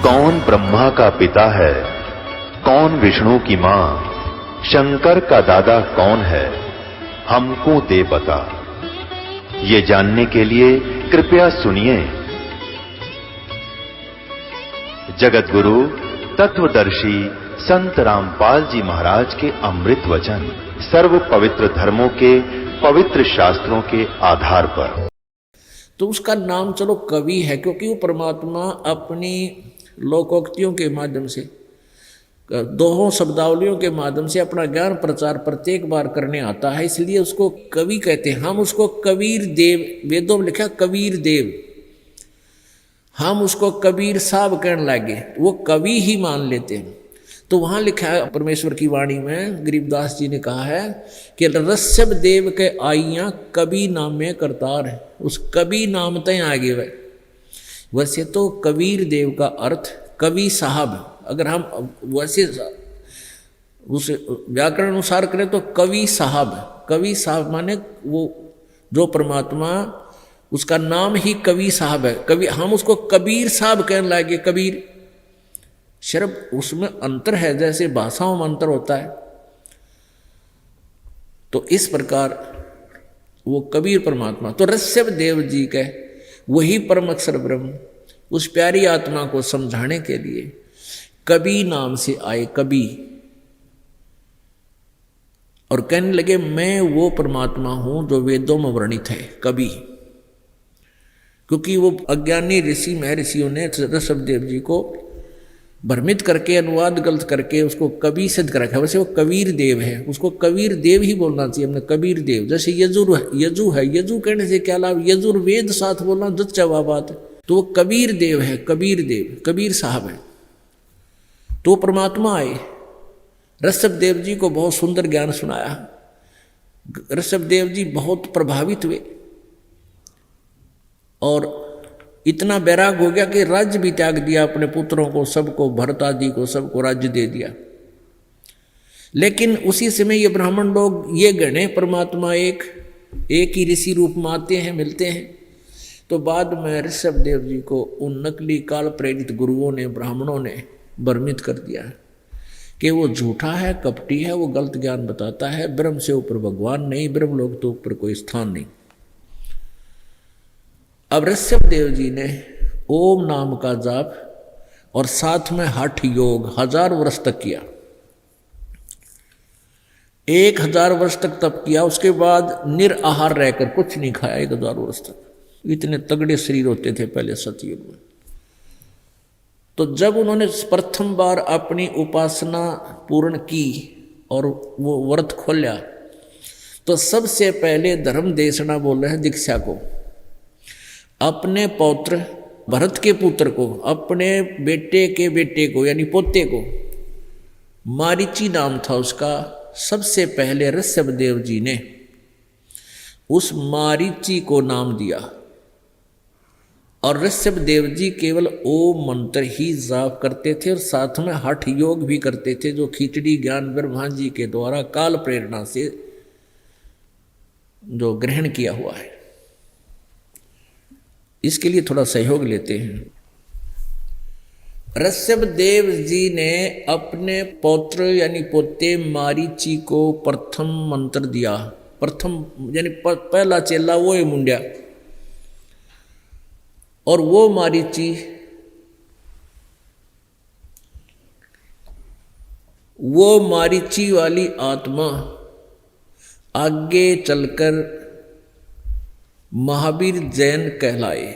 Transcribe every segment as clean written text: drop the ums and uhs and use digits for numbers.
कौन ब्रह्मा का पिता है, कौन विष्णु की मां, शंकर का दादा कौन है, हमको दे बता। ये जानने के लिए कृपया सुनिए। जगत गुरु तत्वदर्शी संत रामपाल जी महाराज के अमृत वचन सर्व पवित्र धर्मों के पवित्र शास्त्रों के आधार पर। तो उसका नाम चलो कवि है, क्योंकि वो परमात्मा अपनी लोकोक्तियों के माध्यम से, दोहों शब्दावलियों के माध्यम से अपना ज्ञान प्रचार प्रत्येक बार करने आता है, इसलिए उसको कवि कहते हैं। हम उसको कबीर देव, वेदों में लिखा कबीर देव, हम उसको कबीर साहब कहने लगे, वो कवि ही मान लेते हैं। तो वहां लिखा है परमेश्वर की वाणी में, गरीबदास जी ने कहा है कि रस्यब देव के आइयां कवि नाम में करतार है। उस कवि नाम तय आगे वह। वैसे तो कबीर देव का अर्थ कवि साहब, अगर हम वैसे उस व्याकरण अनुसार करें तो कवि साहब, कवि साहब माने वो जो परमात्मा, उसका नाम ही कवि साहब है। कवि, हम उसको कबीर साहब कहने लगे। कबीर सिर्फ उसमें अंतर है, जैसे भाषाओं में अंतर होता है, तो इस प्रकार वो कबीर परमात्मा। तो ऋषभ देव जी के वही परम अक्षर ब्रह्म उस प्यारी आत्मा को समझाने के लिए कवि नाम से आए। कवि, और कहने लगे मैं वो परमात्मा हूं जो वेदों में वर्णित है, कवि। क्योंकि वो अज्ञानी ऋषि महर्षियों ने ऋषभ देव जी को भ्रमित करके, अनुवाद गलत करके उसको कवि सिद्ध कर रखा है। वैसे वो कबीर देव है, उसको कबीर देव ही बोलना चाहिए हमने, कबीर देव। जैसे यजु है, यजु कहने से क्या लाभ, यजुर्वेद साथ बोलना जच्चा बात है। तो वो कबीर देव है, कबीर देव, कबीर साहब है। तो परमात्मा आए, ऋषभ देव जी को बहुत सुंदर ज्ञान सुनाया। ऋषभ देव जी बहुत प्रभावित हुए और इतना बैराग हो गया कि राज्य भी त्याग दिया, अपने पुत्रों को सबको, भरत आदि को सबको राज्य दे दिया। लेकिन उसी समय ये ब्राह्मण लोग ये गणे परमात्मा एक ही ऋषि रूप में आते हैं, मिलते हैं। तो बाद में ऋषभ देव जी को उन नकली काल प्रेरित गुरुओं ने, ब्राह्मणों ने भ्रमित कर दिया कि वो झूठा है, कपटी है, वो गलत ज्ञान बताता है, ब्रह्म से ऊपर भगवान नहीं, ब्रह्म लोक तो ऊपर कोई स्थान नहीं। अब ऋषभ देव जी ने ओम नाम का जाप और साथ में हठ योग 1000 वर्ष तक किया। 1000 वर्ष तक तप किया। उसके बाद निराहार रहकर कुछ नहीं खाया 1000 वर्ष तक। इतने तगड़े शरीर होते थे पहले सतयुग में। तो जब उन्होंने प्रथम बार अपनी उपासना पूर्ण की और वो व्रत खोला, तो सबसे पहले धर्म देशना बोल रहे हैं दीक्षा को। अपने पौत्र भरत के पुत्र को, अपने बेटे के बेटे को, यानी पोते को, मारीची नाम था उसका, सबसे पहले ऋषभ देव जी ने उस मारीची को नाम दिया। और ऋषभ देव जी केवल ओम मंत्र ही जाप करते थे और साथ में हठ योग भी करते थे, जो खिचड़ी ज्ञान ब्रह्मा जी के द्वारा काल प्रेरणा से जो ग्रहण किया हुआ है। इसके लिए थोड़ा सहयोग लेते हैं। ऋषभ देव जी ने अपने पौत्र यानी पोते मारीची को प्रथम मंत्र दिया। प्रथम यानी पहला चेला वो है मुंडिया, और वो मारीची वाली आत्मा आगे चलकर महावीर जैन कहलाए।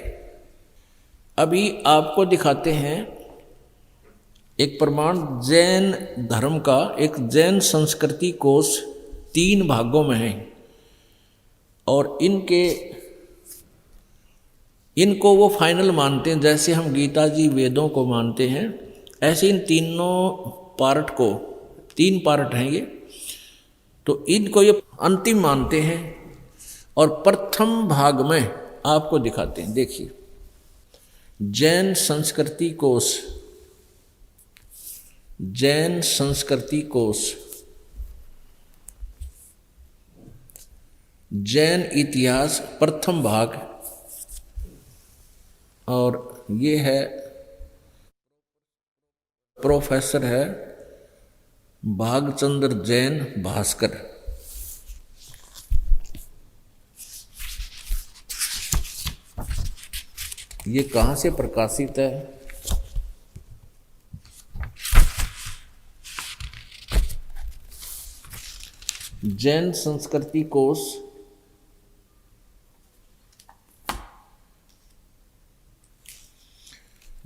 अभी आपको दिखाते हैं एक प्रमाण जैन धर्म का। एक जैन संस्कृति कोश 3 भागों में है, और इनको वो फाइनल मानते हैं। जैसे हम गीता जी वेदों को मानते हैं, ऐसे इन तीनों पार्ट को, 3 पार्ट हैं ये, तो इनको ये अंतिम मानते हैं। और प्रथम भाग में आपको दिखाते हैं, देखिए, जैन संस्कृति कोश, जैन संस्कृति कोश, जैन इतिहास प्रथम भाग, और ये है प्रोफेसर है भागचंद्र जैन भास्कर। ये कहाँ से प्रकाशित है? जैन संस्कृति कोश,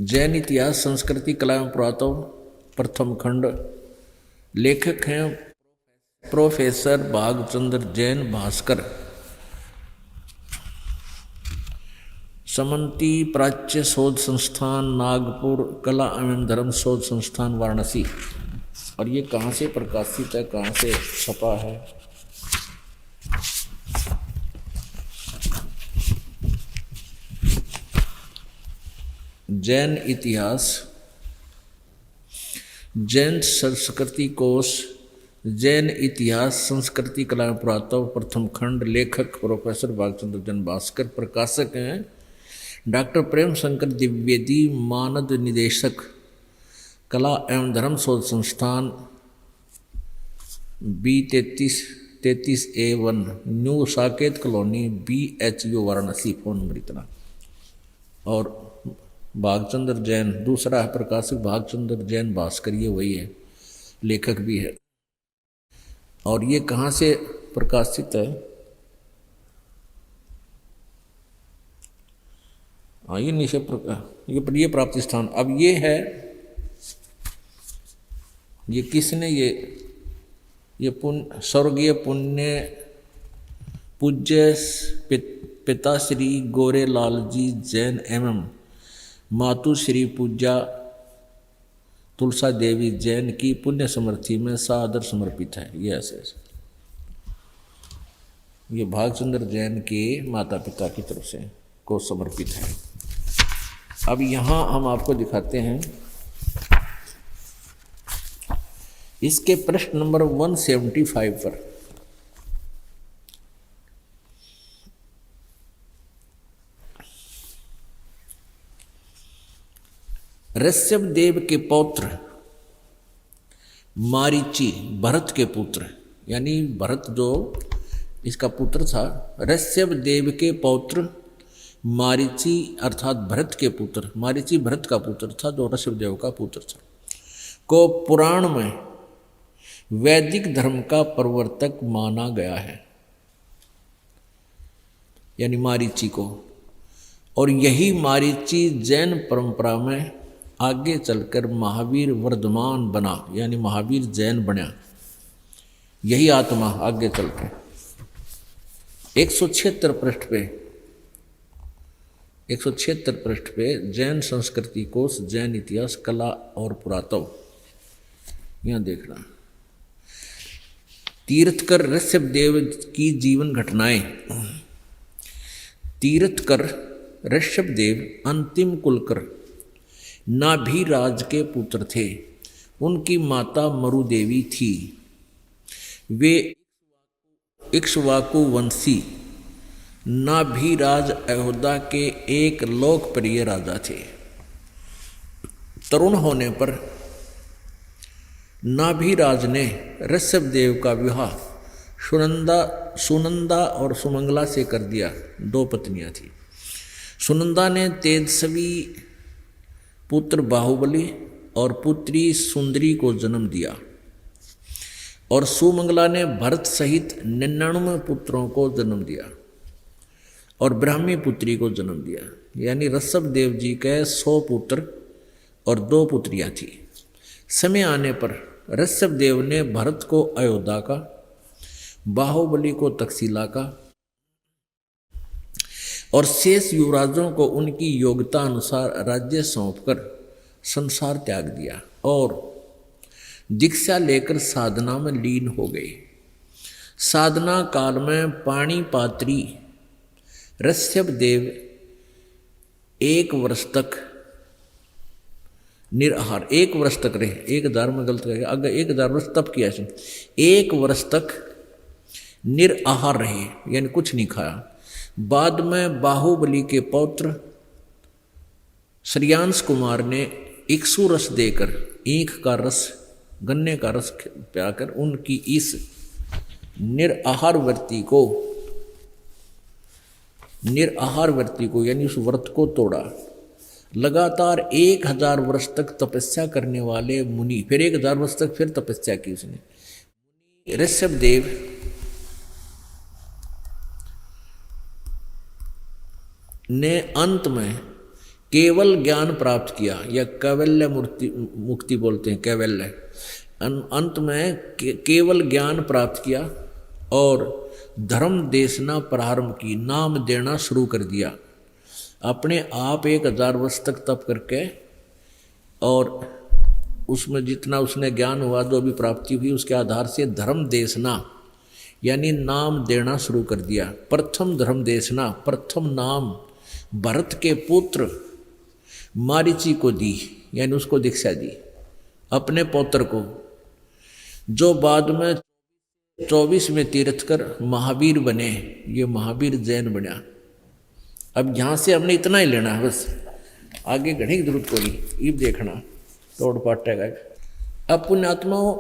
जैन इतिहास संस्कृति कला एवं पुरातत्व, प्रथम खंड। लेखक हैं प्रोफेसर भागचंद्र जैन भास्कर। समंती प्राच्य शोध संस्थान नागपुर, कला एवं धर्म शोध संस्थान वाराणसी। और ये कहाँ से प्रकाशित है, कहाँ से छपा है? जैन इतिहास, जैन संस्कृति कोश, जैन इतिहास संस्कृति कला एवं पुरातत्व, प्रथम खंड। लेखक प्रोफेसर भागचंद्र जैन भास्कर। प्रकाशक हैं डॉक्टर प्रेम शंकर द्विवेदी, मानद निदेशक कला एवं धर्म शोध संस्थान, B33A1 new Saket colony, BHU Varanasi. Phone number इतना। और भागचंद्र जैन दूसरा है प्रकाशक भागचंद्र जैन भास्कर, ये वही है, लेखक भी है। और ये कहाँ से प्रकाशित है? हाँ, ये नीचे ये प्राप्ति स्थान। अब ये है, ये किसने, ये स्वर्गीय पुण्य पूज्य पिताश्री गोरेलाल जी जैन एवं मातु श्री पूज्या तुलसा देवी जैन की पुण्य स्मृति में सादर समर्पित है। ये ऐसे ये भागचंद्र जैन के माता पिता की तरफ से को समर्पित है। अब यहाँ हम आपको दिखाते हैं इसके प्रश्न नंबर 175 पर। ऋषभ देव के पौत्र मारीची, भरत के पुत्र, यानी भरत जो इसका पुत्र था, ऋषभ देव के पौत्र मारीची अर्थात भरत के पुत्र, मारीची भरत का पुत्र था जो ऋषभ देव का पुत्र था, को पुराण में वैदिक धर्म का प्रवर्तक माना गया है, यानी मारीची को। और यही मारीची जैन परंपरा में आगे चलकर महावीर वर्धमान बना, यानी महावीर जैन बना। यही आत्मा आगे चलकर 176 पृष्ठ पे 176 पृष्ठ पे जैन संस्कृति कोश, जैन इतिहास कला और पुरातत्व, यहां देखना। तीर्थकर ऋषभ देव की जीवन घटनाएं। तीर्थकर ऋषभ देव अंतिम कुलकर नाभिराज के पुत्र थे। उनकी माता मरु देवी थी। वे इक्ष्वाकु वंशी नाभिराज अयोध्या के एक लोकप्रिय राजा थे। तरुण होने पर नाभिराज ने ऋषभ देव का विवाह सुनंदा और सुमंगला से कर दिया। 2 पत्नियां थी। सुनंदा ने तेजस्वी पुत्र बाहुबली और पुत्री सुंदरी को जन्म दिया और सुमंगला ने भरत सहित 99 पुत्रों को जन्म दिया और ब्राह्मी पुत्री को जन्म दिया। यानी ऋषभ देव जी के 100 पुत्र और 2 पुत्रियां थी। समय आने पर ऋषभ देव ने भरत को अयोध्या का, बाहुबली को तक्षशिला का और शेष युवराजों को उनकी योग्यता अनुसार राज्य सौंपकर संसार त्याग दिया और दीक्षा लेकर साधना में लीन हो गए। साधना काल में पाणिपात्री ऋषभ देव 1 वर्ष तक निराहार, 1 वर्ष तक रहे। 1000 में गलत करेगा, अगर 1000 वर्ष तप किया है, 1 वर्ष तक निराहार रहे, यानी कुछ नहीं खाया। बाद में बाहुबली के पौत्र श्रेयांश कुमार ने इक्षु रस देकर ईख का रस, गन्ने का रस प्याकर उनकी इस निराहार व्रती को यानी उस व्रत को तोड़ा। लगातार 1000 वर्ष तक तपस्या करने वाले मुनि, फिर 1000 वर्ष तक फिर तपस्या की उसने। ऋषभदेव ने अंत में केवल ज्ञान प्राप्त किया, या कैवल्य मुक्ति बोलते हैं, कैवल्य। अंत में केवल ज्ञान प्राप्त किया और धर्म देशना प्रारंभ की, नाम देना शुरू कर दिया। अपने आप 1000 वर्ष तक तप करके और उसमें जितना उसने ज्ञान हुआ, जो भी प्राप्ति हुई, उसके आधार से धर्म देशना यानी नाम देना शुरू कर दिया। प्रथम धर्म देशना, प्रथम नाम भरत के पुत्र मारीची को दी, यानी उसको दीक्षा दी अपने पौत्र को, जो बाद में 24 में तीर्थ कर महावीर बने। ये महावीर जैन बना। अब यहाँ से हमने इतना ही लेना है बस, आगे घड़ी की जरूरत पड़ी, इब देखना तोड़ पाटेगा। अब पुण्यात्माओं,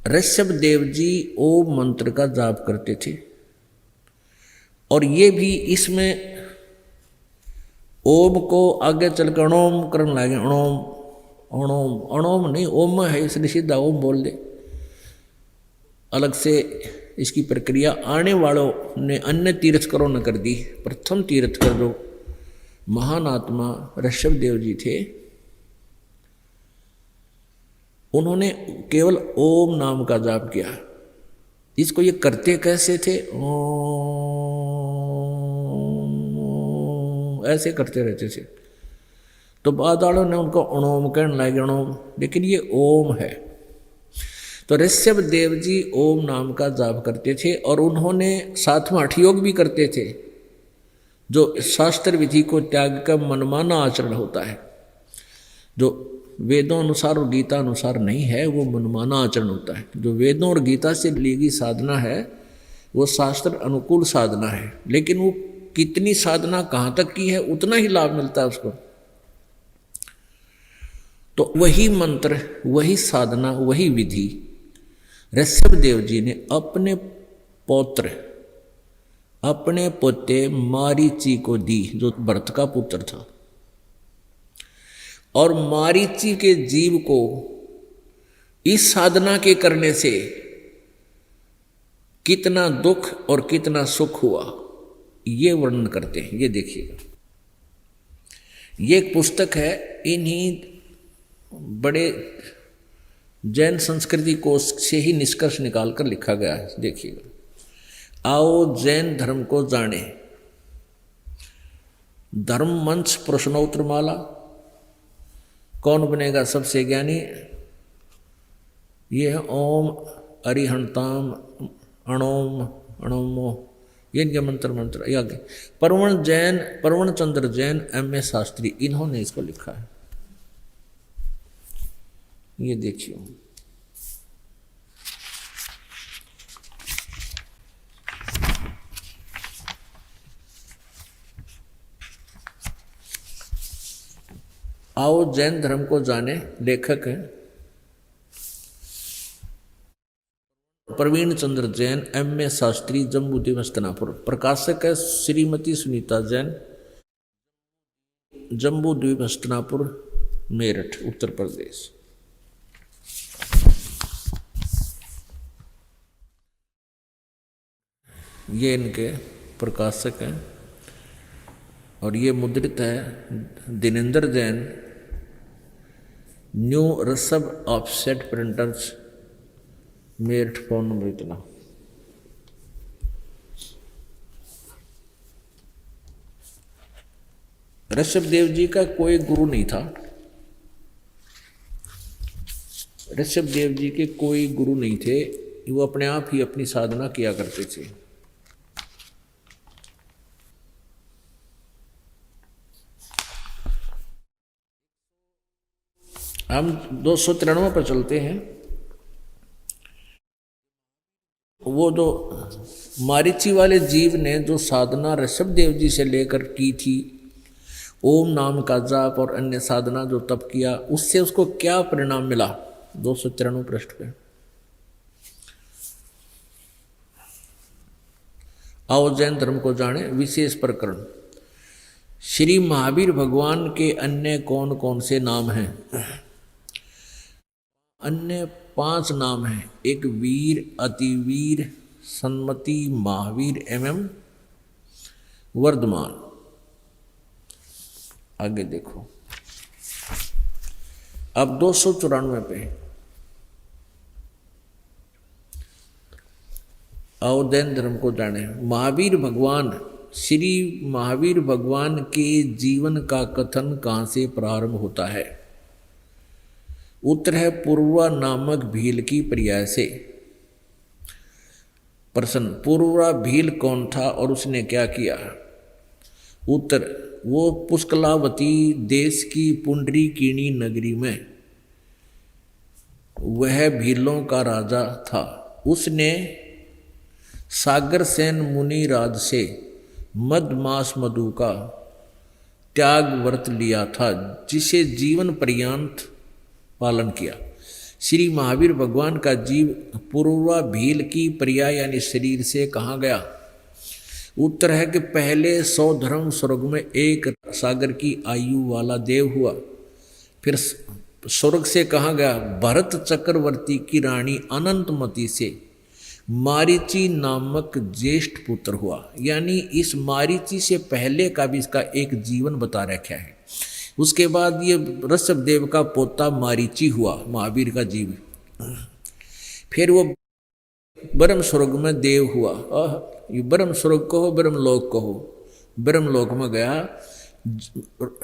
ऋषभदेव जी ओम मंत्र का जाप करते थे और ये भी इसमें ओम को आगे चलकर अणोम करने लगे। अणोम अणोम अणोम नहीं, ओम है इसलिए सीधा ओम बोल दे। अलग से इसकी प्रक्रिया आने वालों ने अन्य तीर्थकरों ने कर दी। प्रथम तीर्थकर जो महान आत्मा ऋषभदेव जी थे, उन्होंने केवल ओम नाम का जाप किया। इसको ये करते कैसे थे? ओम ऐसे करते रहते थे। तो बाद वालों ने उनको अणोम कहने लगे, अणोम, लेकिन ये ओम है। तो ऋषभदेव जी ओम नाम का जाप करते थे और उन्होंने साथ में हठ योग भी करते थे, जो शास्त्र विधि को त्याग का मनमाना आचरण होता है, जो वेदों अनुसार और गीता अनुसार नहीं है, वो मनमाना आचरण होता है। जो वेदों और गीता से ली गई साधना है वो शास्त्र अनुकूल साधना है, लेकिन वो कितनी साधना कहाँ तक की है उतना ही लाभ मिलता है उसको। तो वही मंत्र, वही साधना, वही विधि ऋषभदेव जी ने अपने पौत्र, अपने पोते मारीची को दी, जो भरत का पुत्र था। और मारीची के जीव को इस साधना के करने से कितना दुख और कितना सुख हुआ, ये वर्णन करते हैं। ये देखिएगा, ये एक पुस्तक है, इन्हीं बड़े जैन संस्कृति कोश से ही निष्कर्ष निकालकर लिखा गया है। देखिएगा, आओ जैन धर्म को जाने, धर्म मंच प्रश्नोत्तर माला, कौन बनेगा सबसे ज्ञानी, ये है ओम अरिहंताम अणोम अणोमो, ये इनके मंत्र ये आगे। परवण चंद्र जैन M.A. शास्त्री, इन्होंने इसको लिखा है। ये देखिए, आओ जैन धर्म को जाने, लेखक हैं प्रवीण चंद्र जैन M.A. शास्त्री, जम्बूद्वीप हस्तिनापुर। प्रकाशक है श्रीमती सुनीता जैन, जम्बूद्वीप हस्तिनापुर, मेरठ, उत्तर प्रदेश। ये इनके प्रकाशक हैं और ये मुद्रित है Dinendra Jain, new Rishabh offset printers, Meerut, phone number इतना। ऋषभदेव जी का कोई गुरु नहीं था। ऋषभदेव जी के कोई गुरु नहीं थे, वो अपने आप ही अपनी साधना किया करते थे। हम 293 पर चलते हैं। वो जो मारीची वाले जीव ने जो साधना ऋषभदेव जी से लेकर की थी, ओम नाम का जाप और अन्य साधना जो तप किया, उससे उसको क्या परिणाम मिला? 293 पृष्ठ पे। आओ जैन धर्म को जाने विशेष प्रकरण। श्री महावीर भगवान के अन्य कौन कौन से नाम हैं? अन्य 5 नाम हैं। एक वीर, अतिवीर, सन्मति, महावीर एवं वर्धमान। आगे देखो, अब 294 पे आओ जैन धर्म को जाने। महावीर भगवान, श्री महावीर भगवान के जीवन का कथन कहाँ से प्रारंभ होता है? उत्तर है पूर्वा नामक भील की पर्याय से। प्रश्न, पूर्वा भील कौन था और उसने क्या किया? उत्तर, वो पुष्कलावती देश की पुंडरीकिणी नगरी में वह भीलों का राजा था। उसने सागर सेन मुनि राज से मधमास मधु का त्याग व्रत लिया था, जिसे जीवन पर्यंत पालन किया। श्री महावीर भगवान का जीव पूर्वा भील की पर्याय यानी शरीर से कहाँ गया? उत्तर है कि पहले 100 धर्म स्वर्ग में एक सागर की आयु वाला देव हुआ। फिर स्वर्ग से कहाँ गया? भरत चक्रवर्ती की रानी अनंतमती से मारीची नामक ज्येष्ठ पुत्र हुआ। यानी इस मारीची से पहले का भी इसका एक जीवन बता रखा है। उसके बाद ये ऋषभदेव का पोता मारीची हुआ, महावीर का जीव। फिर वो ब्रह्म स्वर्ग में देव हुआ। ये ब्रह्म स्वर्ग कहो, ब्रह्मलोक कहो। ब्रह्मलोक में गया,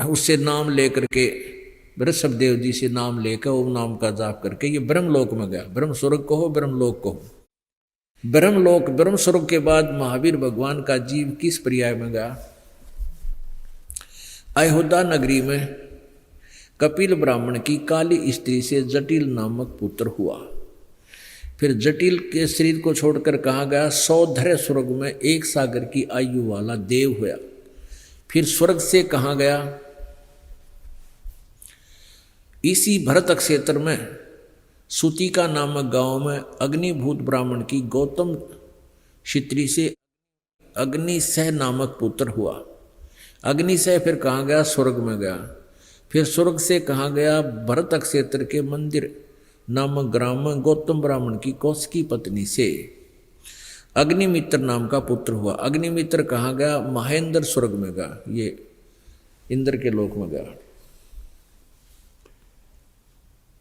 उससे नाम लेकर के ऋषभदेव जी से नाम लेकर ओम नाम का जाप करके ये ब्रह्मलोक में गया। ब्रह्म स्वर्ग कहो, ब्रह्मलोक कहो। ब्रह्मलोक, ब्रह्म स्वर्ग के बाद महावीर भगवान का जीव किस पर्याय में गया? अयोध्या नगरी में कपिल ब्राह्मण की काली स्त्री से जटिल नामक पुत्र हुआ। फिर जटिल के शरीर को छोड़कर कहाँ गया? 100 धरे स्वर्ग में एक सागर की आयु वाला देव हुआ। फिर स्वर्ग से कहाँ गया? इसी भरत क्षेत्र में सुतिका नामक गांव में अग्निभूत ब्राह्मण की गौतम क्षत्रिय से अग्निसह नामक पुत्र हुआ। अग्निसह फिर कहाँ गया? स्वर्ग में गया। फिर स्वर्ग से कहाँ गया? भरत क्षेत्र के मंदिर नामक ग्राम में गौतम ब्राह्मण की कौशिकी पत्नी से अग्निमित्र नाम का पुत्र हुआ। अग्निमित्र कहाँ गया? महेंद्र स्वर्ग में गया, ये इंद्र के लोक में गया।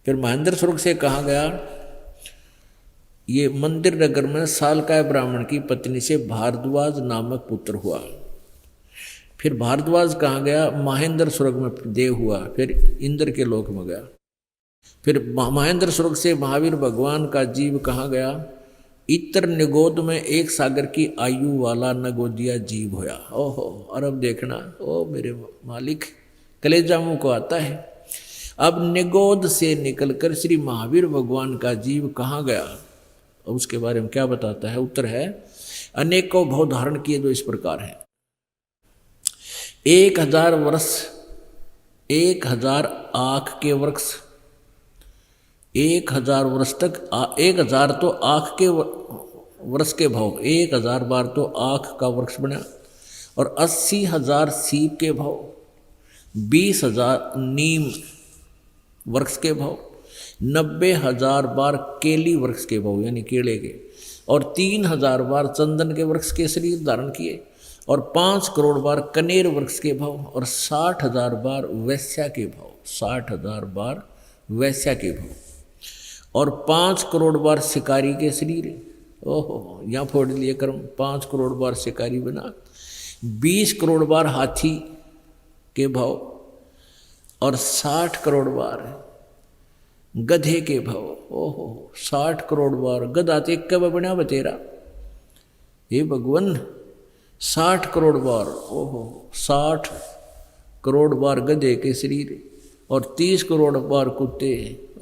फिर महेंद्र स्वर्ग से कहाँ गया? ये मंदिर नगर में सालकाय ब्राह्मण की पत्नी से भारद्वाज नामक पुत्र हुआ। फिर भारद्वाज कहाँ गया? महेंद्र स्वर्ग में देव हुआ, फिर इंद्र के लोक में गया। फिर महेंद्र स्वर्ग से महावीर भगवान का जीव कहाँ गया? इतर निगोद में एक सागर की आयु वाला नगोदिया जीव होया। ओहो, और अब देखना, ओ मेरे मालिक, कलेजा मुँह को आता है। अब निगोद से निकलकर श्री महावीर भगवान का जीव कहाँ गया? अब उसके बारे में क्या बताता है? उत्तर है, अनेकों भाव धारण किए जो इस प्रकार है। 1000 वर्ष, 1000 आँख के वृक्ष, 1000 वर्ष तक 1000 तो आँख के वर्ष के भाव, 1000 बार तो आँख का वृक्ष बना, और 80,000 सीप के भाव, 20,000 नीम वृक्ष के भाव, 90,000 बार केली वृक्ष के भाव यानी केले के, और 3,000 बार चंदन के वृक्ष के शरीर धारण किए, और 5 करोड़ बार कनेर वृक्ष के भाव, और 60,000 बार वैश्या के भाव, 60,000 बार वैश्या के भाव, और 5 करोड़ बार शिकारी के शरीर। ओहो, यहाँ फोड़ लिए कर्म। 5 करोड़ बार शिकारी बना, 20 करोड़ बार हाथी के भाव, और 60 करोड़ बार गधे के भाव। ओहो, 60 करोड़ बार गधा ते कब बना बतेरा, हे भगवान, 60 करोड़ बार। ओहो, 60 करोड़ बार गधे के शरीर, और 30 करोड़ बार कुत्ते।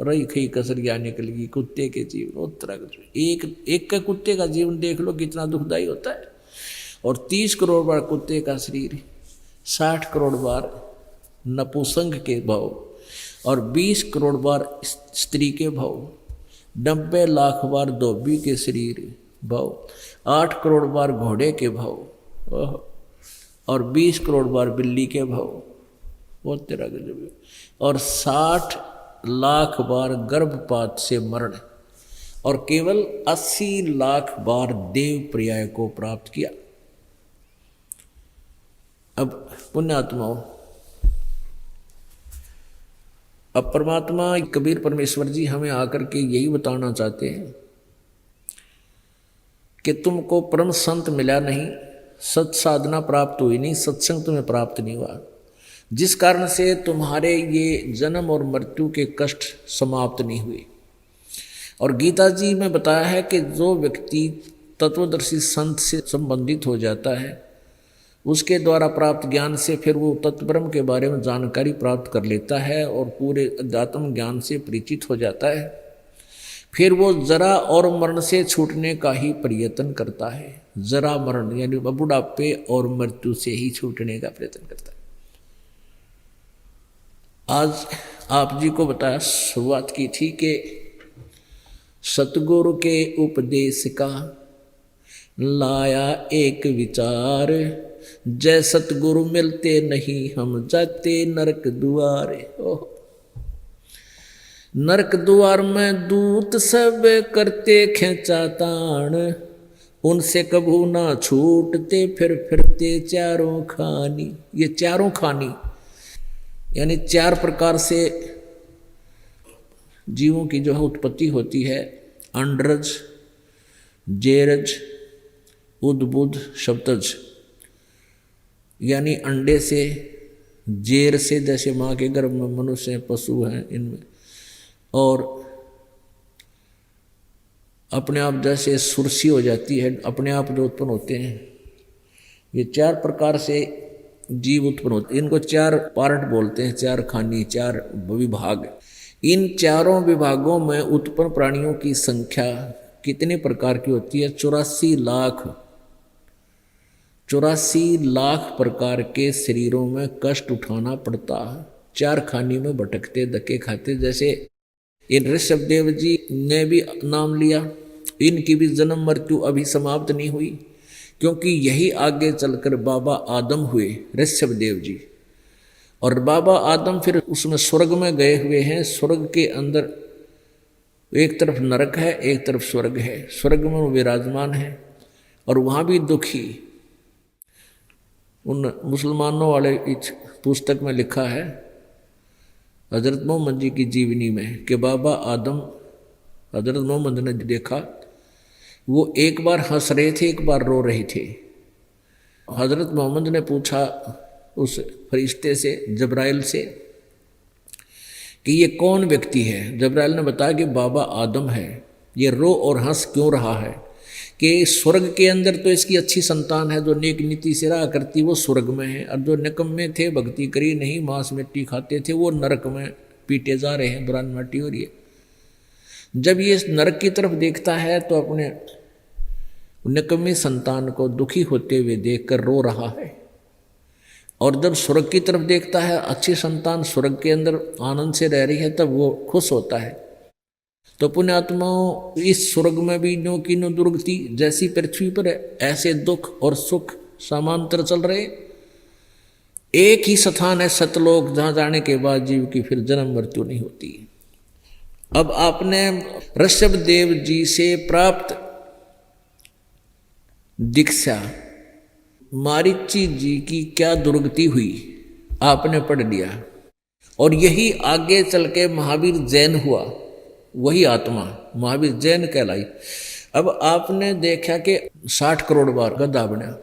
रही खई कसरिया निकल गई कुत्ते के जीवन। उत्तरा एक का कुत्ते का जीवन देख लो कितना दुखदायी होता है। और 30 करोड़ बार कुत्ते का शरीर, 60 करोड़ बार नपुंसक के भाव, और 20 करोड़ बार स्त्री के भाव, 90 लाख बार धोबी के शरीर भाव, 8 करोड़ बार घोड़े के भाव, और 20 करोड़ बार बिल्ली के भाव, वो तेरा गजब है, और 60 लाख बार गर्भपात से मरण, और केवल 80 लाख बार देव पर्याय को प्राप्त किया। अब पुण्यात्माओं, अब परमात्मा कबीर परमेश्वर जी हमें आकर के यही बताना चाहते हैं कि तुमको परम संत मिला नहीं, सत साधना प्राप्त हुई नहीं, सत्संग तुम्हें प्राप्त नहीं हुआ, जिस कारण से तुम्हारे ये जन्म और मृत्यु के कष्ट समाप्त नहीं हुए। और गीता जी में बताया है कि जो व्यक्ति तत्वदर्शी संत से संबंधित हो जाता है, उसके द्वारा प्राप्त ज्ञान से फिर वो तत्ब्रह्म के बारे में जानकारी प्राप्त कर लेता है और पूरे अध्यात्म ज्ञान से परिचित हो जाता है, फिर वो जरा और मरण से छूटने का ही प्रयत्न करता है। जरा मरण यानी बुढ़ापे और मृत्यु से ही छूटने का प्रयत्न करता है। आज आप जी को बताया, शुरुआत की थी कि सतगुरु के उपदेश का लाया एक विचार, जय सतगुरु मिलते नहीं हम जाते नरक दुआरे। ओह, नरक द्वार में दूत सब करते खेचा ताण, उनसे कभू ना छूटते फिर फिरते चारों खानी। ये चारों खानी यानी 4 प्रकार से जीवों की जो है उत्पत्ति होती है, अंडरज, जेरज, उद्बुद्ध, शब्दज, यानी अंडे से, जेर से, जैसे माँ के गर्भ में मनुष्य पशु हैं इनमें, और अपने आप जैसे सुरसी हो जाती है, अपने आप जो उत्पन्न होते हैं, ये 4 प्रकार से जीव उत्पन्न होते हैं। इनको 4 पार्ट बोलते हैं, 4 खानी, 4 विभाग। इन चारों विभागों में उत्पन्न प्राणियों की संख्या कितने प्रकार की होती है? 84 लाख प्रकार के शरीरों में कष्ट उठाना पड़ता है। 4 खानी में भटकते धक्के खाते, जैसे इन ऋषभदेव जी ने भी नाम लिया, इनकी भी जन्म मृत्यु अभी समाप्त नहीं हुई, क्योंकि यही आगे चलकर बाबा आदम हुए, ऋषभदेव जी। और बाबा आदम फिर उसमें स्वर्ग में गए हुए हैं। स्वर्ग के अंदर एक तरफ नरक है, एक तरफ स्वर्ग है। स्वर्ग में वो विराजमान है और वहाँ भी दुखी। उन मुसलमानों वाले इस पुस्तक में लिखा है, हजरत मोहम्मद जी की जीवनी में, कि बाबा आदम, हजरत मोहम्मद ने देखा वो एक बार हंस रहे थे, एक बार रो रहे थे। हजरत मोहम्मद ने पूछा उस फरिश्ते से, जब्राइल से, कि ये कौन व्यक्ति है? जब्राइल ने बताया कि बाबा आदम है। ये रो और हंस क्यों रहा है? कि स्वर्ग के अंदर तो इसकी अच्छी संतान है, जो नेक नीति से रहा करती, वो स्वर्ग में है, और जो निकम्मे थे, भक्ति करी नहीं, मांस मिट्टी खाते थे, वो नरक में पीटे जा रहे हैं, बुरान माटी हो रही है। जब ये नरक की तरफ देखता है तो अपने निकम्मे संतान को दुखी होते हुए देखकर रो रहा है, और जब स्वर्ग की तरफ देखता है, अच्छी संतान स्वर्ग के अंदर आनंद से रह रही है, तब वो खुश होता है। तो पुण्यात्माओं, इस स्वर्ग में भी नो की नो दुर्गति, जैसी पृथ्वी पर ऐसे दुख और सुख समांतर चल रहे। एक ही स्थान है सतलोक, जहाँ जाने के बाद जीव की फिर जन्म मृत्यु नहीं होती। अब आपने ऋषभदेव जी से प्राप्त दीक्षा, मारीची जी की क्या दुर्गति हुई, आपने पढ़ लिया। और यही आगे चल के महावीर जैन हुआ, वही आत्मा महावीर जैन कहलाई। अब आपने देखा कि 60 करोड़ बार गधा बना,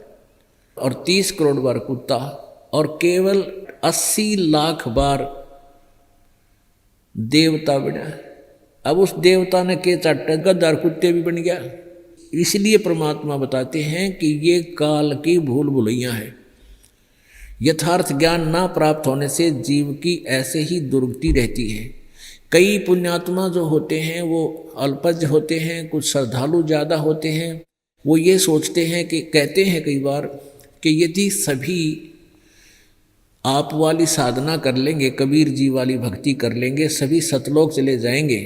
और 30 करोड़ बार कुत्ता, और केवल 80 लाख बार देवता बना। अब उस देवता ने के चाटा, गधा और कुत्ते भी बन गया। इसलिए परमात्मा बताते हैं कि ये काल की भूल भुलैया है। यथार्थ ज्ञान ना प्राप्त होने से जीव की ऐसे ही दुर्गति रहती है। कई पुण्यात्मा जो होते हैं वो अल्पज्ञ होते हैं, कुछ श्रद्धालु ज़्यादा होते हैं। वो ये सोचते हैं कि, कहते हैं कई बार कि यदि सभी आप वाली साधना कर लेंगे, कबीर जी वाली भक्ति कर लेंगे, सभी सतलोक चले जाएंगे,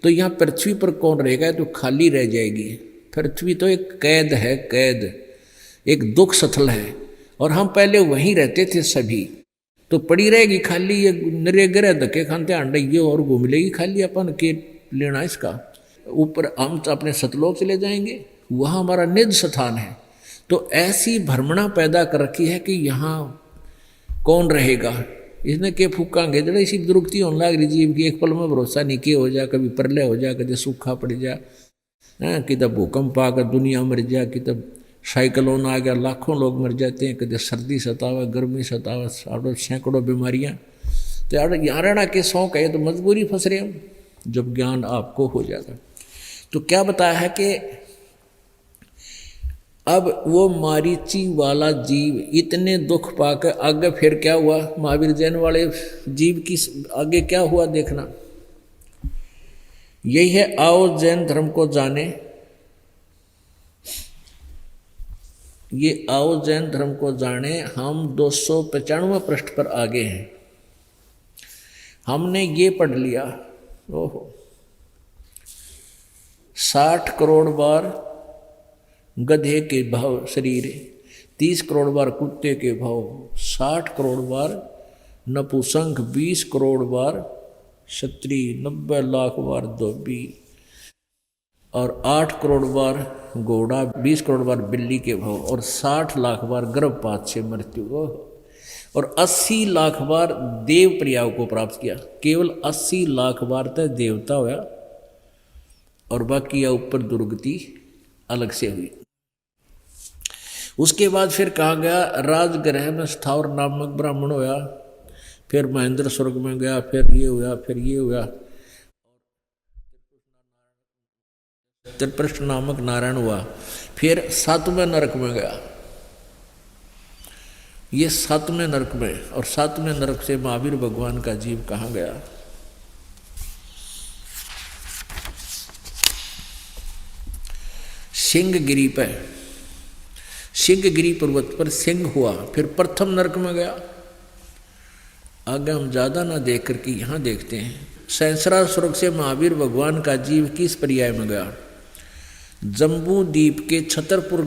तो यहाँ पृथ्वी पर कौन रहेगा? तो खाली रह जाएगी। पृथ्वी तो एक कैद है, कैद, एक दुख स्थल है, और हम पहले वहीं रहते थे सभी, तो पड़ी रहेगी खाली। ये नरे ग्रह धक्के खाते अंडे ये और घूम लेगी खाली, अपन के लेना इसका। ऊपर हम तो अपने सतलोक चले जाएंगे, वहाँ हमारा निज स्थान है। तो ऐसी भ्रमणा पैदा कर रखी है कि यहाँ कौन रहेगा? इसने के फूकांगे जरा इसी दुरुक्ति होने लग रही जीव की, एक पल में भरोसा नहीं के हो जा, कभी प्रलय हो जा, कभी सूखा पड़ जा, कि तब भूकंप आकर दुनिया मर जा, कि तब साइक्लोन आ गया लाखों लोग मर जाते हैं, कभी सर्दी सतावे, गर्मी सतावे, सैकड़ों बीमारियाँ। तो यार यहाँ रहना के शौक है तो मजबूरी फंस रहे हम, जब ज्ञान आपको हो जाएगा। तो क्या बताया है कि अब वो मारीची वाला जीव इतने दुख पाकर आगे फिर क्या हुआ? महावीर जैन वाले जीव की आगे क्या हुआ देखना। यही है आओ जैन धर्म को जाने। ये आओ जैन धर्म को जाने, हम 295 पृष्ठ पर आगे हैं। हमने ये पढ़ लिया, ओहो 60 करोड़ बार गधे के भाव शरीर, 30 करोड़ बार कुत्ते के भाव, 60 करोड़ बार नपुसंक, 20 करोड़ बार क्षत्रिय, 90 लाख बार धोबी, और 8 करोड़ बार घोड़ा, 20 करोड़ बार बिल्ली के भाव, और 60 लाख बार गर्भपात से मृत्यु, और 80 लाख बार देव प्रियाव को प्राप्त किया। केवल 80 लाख बार तक देवता हुआ, और बाकी या ऊपर दुर्गति अलग से हुई। उसके बाद फिर कहा गया राजगृह में स्थावर नामक ब्राह्मण होया, फिर महेंद्र स्वर्ग में गया, फिर ये हुआ, फिर ये हुआ, त्रिपृष्ठ नामक नारायण हुआ, फिर 7वें नरक में गया। ये 7वें नरक में, और 7वें नरक से महावीर भगवान का जीव कहाँ गया? सिंहगिरी पे, सिंहगिरी पर्वत पर सिंह हुआ, फिर प्रथम नरक में गया। आगे हम ज्यादा ना देख करके यहाँ देखते हैं। सैंसरा स्वर्ग से महावीर भगवान का जीव किस पर्याय में गया? जम्बू द्वीप के छतरपुर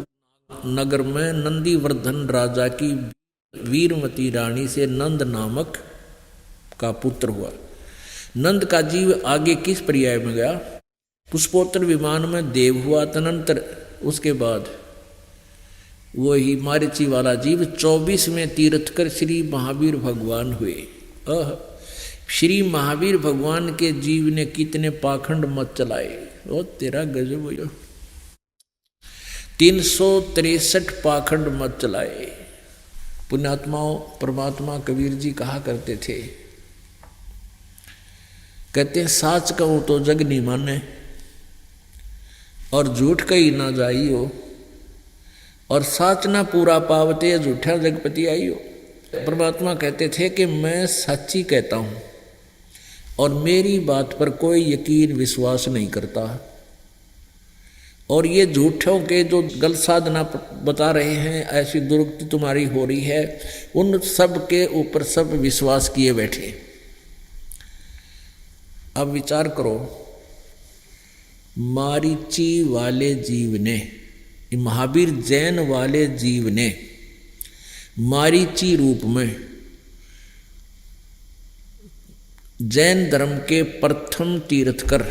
नगर में नंदीवर्धन राजा की वीरमती रानी से नंद नामक का पुत्र हुआ। नंद का जीव आगे किस पर्याय में गया? पुष्पोत्तर विमान में देव हुआ। तदनंतर उसके बाद वही मारीची वाला जीव 24वें तीर्थकर श्री महावीर भगवान हुए। श्री महावीर भगवान के जीव ने कितने पाखंड मत चलाए, ओ तेरा गजब हो। 363 पाखंड मत चलाए। पुण्यात्माओं, परमात्मा कबीर जी कहा करते थे, कहते हैं साच कहूं तो जग नहीं माने, और झूठ कही ना जाइयो, और साच ना पूरा पावते झूठा जगपति आइयो। परमात्मा कहते थे कि मैं सच्ची कहता हूं, और मेरी बात पर कोई यकीन विश्वास नहीं करता, और ये झूठों के जो गलत साधना बता रहे हैं, ऐसी दुर्गति तुम्हारी हो रही है, उन सब के ऊपर सब विश्वास किए बैठे। अब विचार करो, मारीची वाले जीव ने, महावीर जैन वाले जीव ने मारीची रूप में जैन धर्म के प्रथम तीर्थकर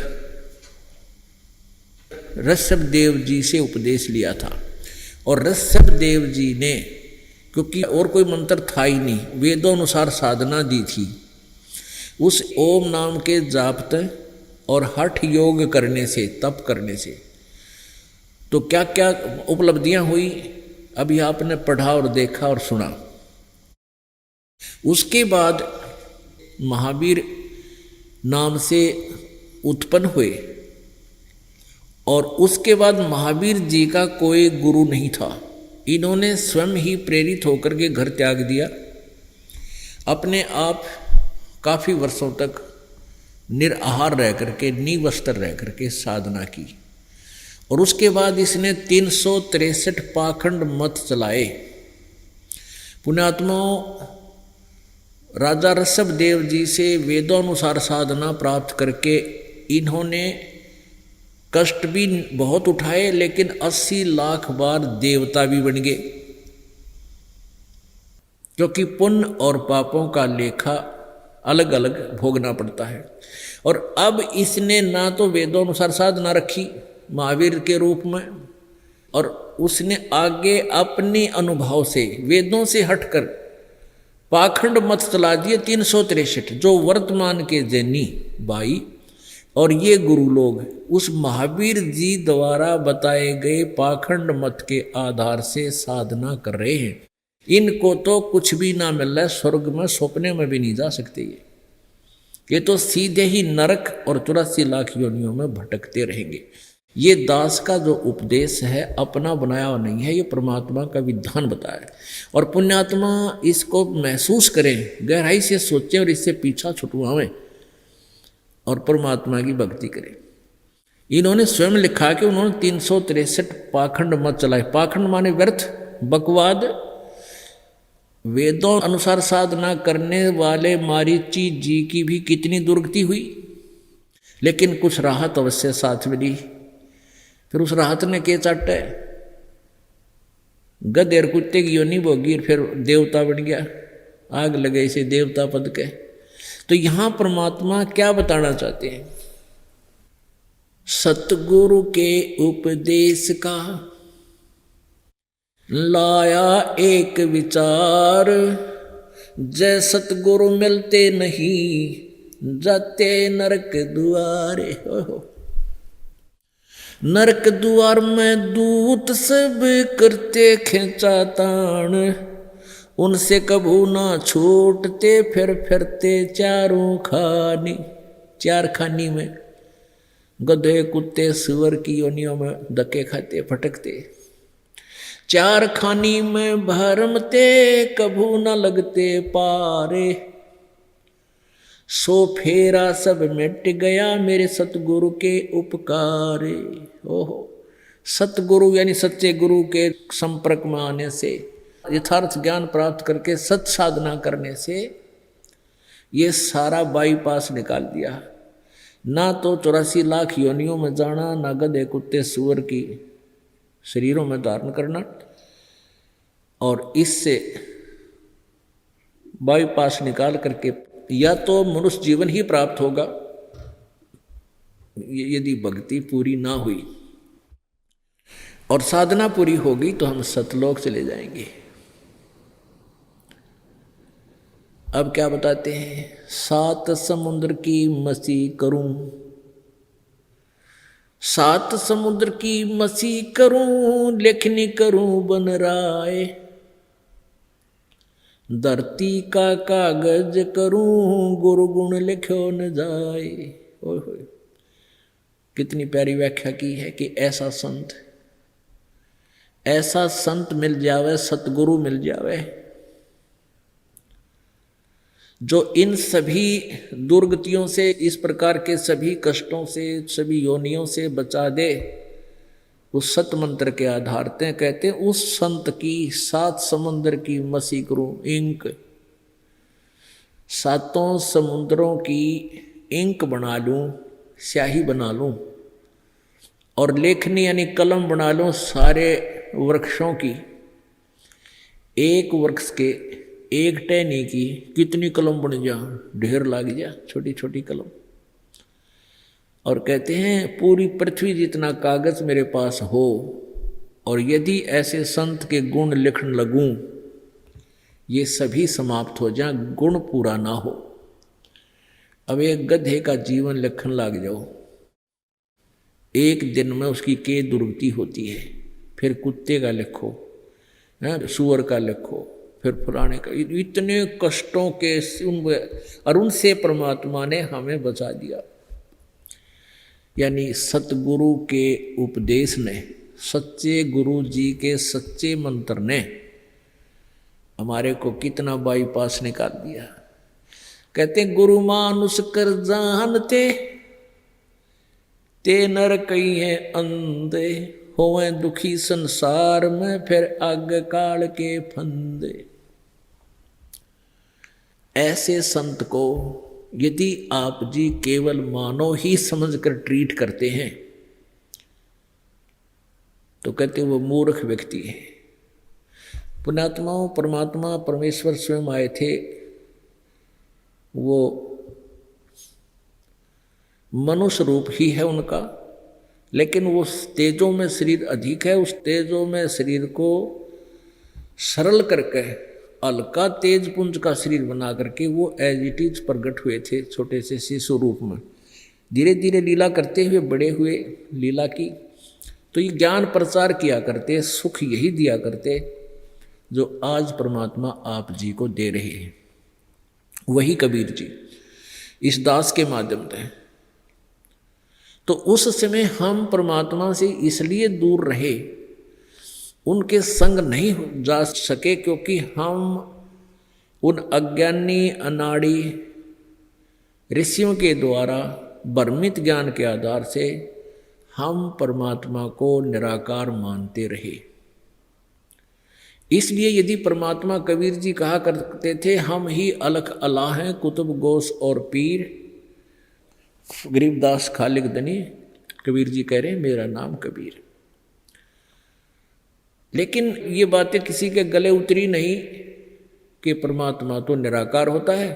ऋषभ देव जी से उपदेश लिया था। और ऋषभ देव जी ने, क्योंकि और कोई मंत्र था ही नहीं, वेदों अनुसार साधना दी थी, उस ओम नाम के जापते और हठ योग करने से, तप करने से, तो क्या क्या उपलब्धियां हुई अभी आपने पढ़ा और देखा और सुना। उसके बाद महावीर नाम से उत्पन्न हुए, और उसके बाद महावीर जी का कोई गुरु नहीं था। इन्होंने स्वयं ही प्रेरित होकर के घर त्याग दिया, अपने आप काफ़ी वर्षों तक निराहार रह करके, निवस्त्र रह करके साधना की। और उसके बाद इसने 363 पाखंड मत चलाए। पुण्यात्माओं, राजा ऋषभ देव जी से वेदानुसार साधना प्राप्त करके इन्होंने कष्ट भी बहुत उठाए, लेकिन 80 लाख बार देवता भी बन गए, क्योंकि पुण्य और पापों का लेखा अलग अलग भोगना पड़ता है। और अब इसने ना तो वेदानुसार साधना रखी महावीर के रूप में, और उसने आगे अपने अनुभव से वेदों से हटकर पाखंड मत चला दिए 363, जो वर्तमान के जैनी भाई और ये गुरु लोग उस महावीर जी द्वारा बताए गए पाखंड मत के आधार से साधना कर रहे हैं। इनको तो कुछ भी ना मिल रहा है, स्वर्ग में सपने में भी नहीं जा सकते। ये तो सीधे ही नरक और 84 लाख योनियों में भटकते रहेंगे। ये दास का जो उपदेश है अपना बनाया हुआ नहीं है, ये परमात्मा का विधान बताया है। और पुण्यात्मा इसको महसूस करें, गहराई से सोचें और इससे पीछा छुटवाएं और परमात्मा की भक्ति करें। इन्होंने स्वयं लिखा कि उन्होंने 363 पाखंड मत चलाए। पाखंड माने व्यर्थ, बकवाद। वेदों अनुसार साधना करने वाले मारीची जी की भी कितनी दुर्गति हुई, लेकिन कुछ राहत अवश्य साथ मिली। फिर उस राहत ने के चाटा है, गधे और कुत्ते की योनि भोगी, फिर देवता बन गया, आग लगे इसे देवता पद के। तो यहां परमात्मा क्या बताना चाहते हैं? सतगुरु के उपदेश का लाया एक विचार, जय सतगुरु मिलते नहीं जाते नरक दुआरे। नरक द्वार में दूत सब करते खिंचा तान, उनसे कभू ना छूटते फिर फिरते चारों खानी। चार खानी में गधे कुत्ते सुअर की योनियों में धक्के खाते फटकते, चार खानी में भरमते कभू न लगते पारे। सो फेरा सब मिट गया मेरे सतगुरु के उपकारे। ओहो, सतगुरु यानी सच्चे गुरु के संपर्क में आने से, यथार्थ ज्ञान प्राप्त करके सत साधना करने से ये सारा बाईपास निकाल दिया। ना तो 84 लाख योनियों में जाना, ना गधे कुत्ते सुअर की शरीरों में धारण करना, और इससे बाईपास निकाल करके या तो मनुष्य जीवन ही प्राप्त होगा यदि भक्ति पूरी ना हुई, और साधना पूरी होगी तो हम सतलोक चले जाएंगे। अब क्या बताते हैं? 7 समुद्र की मसी करूं, 7 समुद्र की मसी करूं, लेखनी करूं बन राय, धरती का कागज करूं, गुरु गुण लिखो न जाए। ओए होए, कितनी प्यारी व्याख्या की है कि ऐसा संत मिल जावे, सतगुरु मिल जावे, जो इन सभी दुर्गतियों से, इस प्रकार के सभी कष्टों से, सभी योनियों से बचा दे। उस सत मंत्र के आधार पे कहते हैं उस संत की 7 समुद्र की मसी करूं, इंक, 7 समुद्रों की इंक बना लूं, स्याही बना लूं, और लेखनी यानी कलम बना लूं सारे वृक्षों की। एक वृक्ष के एक टहनी की कितनी कलम बन जा, ढेर लाग जा, छोटी छोटी कलम। और कहते हैं पूरी पृथ्वी जितना कागज मेरे पास हो, और यदि ऐसे संत के गुण लिखने लगूं, ये सभी समाप्त हो जाए, गुण पूरा ना हो। अब एक गधे का जीवन लिखने लग जाओ, एक दिन में उसकी के दुर्गति होती है, फिर कुत्ते का लिखो, सुअर का लिखो, फिर फलाने का, इतने कष्टों के और उनसे परमात्मा ने हमें बचा दिया। यानी सतगुरु के उपदेश ने, सच्चे गुरु जी के सच्चे मंत्र ने हमारे को कितना बाईपास निकाल दिया। कहते गुरु मानुष कर जानते, ते नर कई है अंधे, होवे दुखी संसार में फिर आग काल के फंदे। ऐसे संत को यदि आप जी केवल मानव ही समझकर ट्रीट करते हैं तो कहते वो मूर्ख व्यक्ति है। पुण्यात्माओं, परमात्मा परमेश्वर स्वयं आए थे, वो मनुष्य रूप ही है उनका, लेकिन वो तेजों में शरीर अधिक है। उस तेजों में शरीर को सरल करके हल्का तेज पुंज का शरीर बना करके वो एज इट इज प्रकट हुए थे छोटे से शिशु रूप में। धीरे धीरे लीला करते हुए बड़े हुए लीला की, तो ये ज्ञान प्रचार किया करते, सुख यही दिया करते जो आज परमात्मा आप जी को दे रहे हैं। वही कबीर जी इस दास के माध्यम से। तो उस समय हम परमात्मा से इसलिए दूर रहे, उनके संग नहीं जा सके, क्योंकि हम उन अज्ञानी अनाड़ी ऋषियों के द्वारा भ्रमित ज्ञान के आधार से हम परमात्मा को निराकार मानते रहे। इसलिए यदि परमात्मा, कबीर जी कहा करते थे, हम ही अलख अल्लाह हैं, कुतुब गौस और पीर, गरीबदास खालिक दनी, कबीर जी कह रहे हैं मेरा नाम कबीर। लेकिन ये बातें किसी के गले उतरी नहीं कि परमात्मा तो निराकार होता है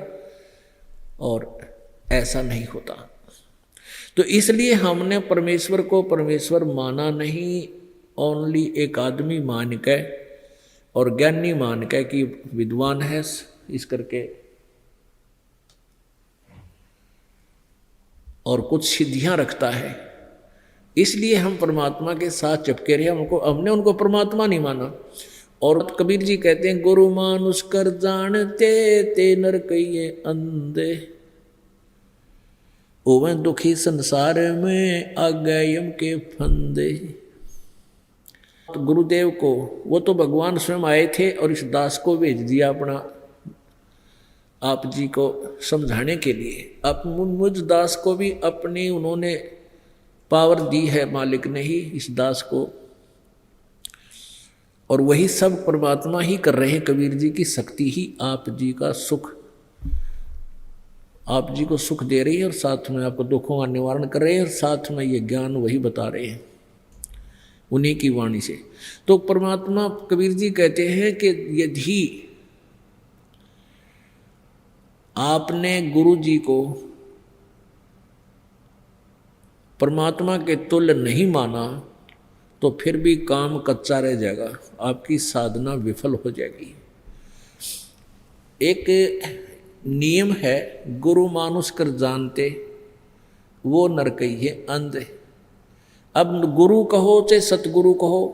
और ऐसा नहीं होता। तो इसलिए हमने परमेश्वर को परमेश्वर माना नहीं, ओनली एक आदमी मान के और ज्ञानी मान के कि विद्वान है इस करके, और कुछ सिद्धियां रखता है, इसलिए हम परमात्मा के साथ चिपके रहे। हमने उनको परमात्मा नहीं माना। और कबीर जी कहते हैं, गुरु मानुष कर जानते ते नर कहिए अंधे, ओवे दुखी संसार में आ गए यम के फंदे। तो गुरुदेव को, वो तो भगवान स्वयं आए थे और इस दास को भेज दिया अपना आप जी को समझाने के लिए। अब मुझ दास को भी अपनी उन्होंने पावर दी है, मालिक ने ही इस दास को, और वही सब परमात्मा ही कर रहे हैं। कबीर जी की शक्ति ही आप जी का सुख, आप जी को सुख दे रही है और साथ में आपको दुखों का निवारण कर रहे हैं, और साथ में ये ज्ञान वही बता रहे हैं उन्हीं की वाणी से। तो परमात्मा, कबीर जी कहते हैं कि यदि आपने गुरु जी को परमात्मा के तुल्य नहीं माना तो फिर भी काम कच्चा रह जाएगा, आपकी साधना विफल हो जाएगी। एक नियम है, गुरु मानुष कर जानते वो नर कहिए अंधे। अब गुरु कहो चाहे सतगुरु कहो,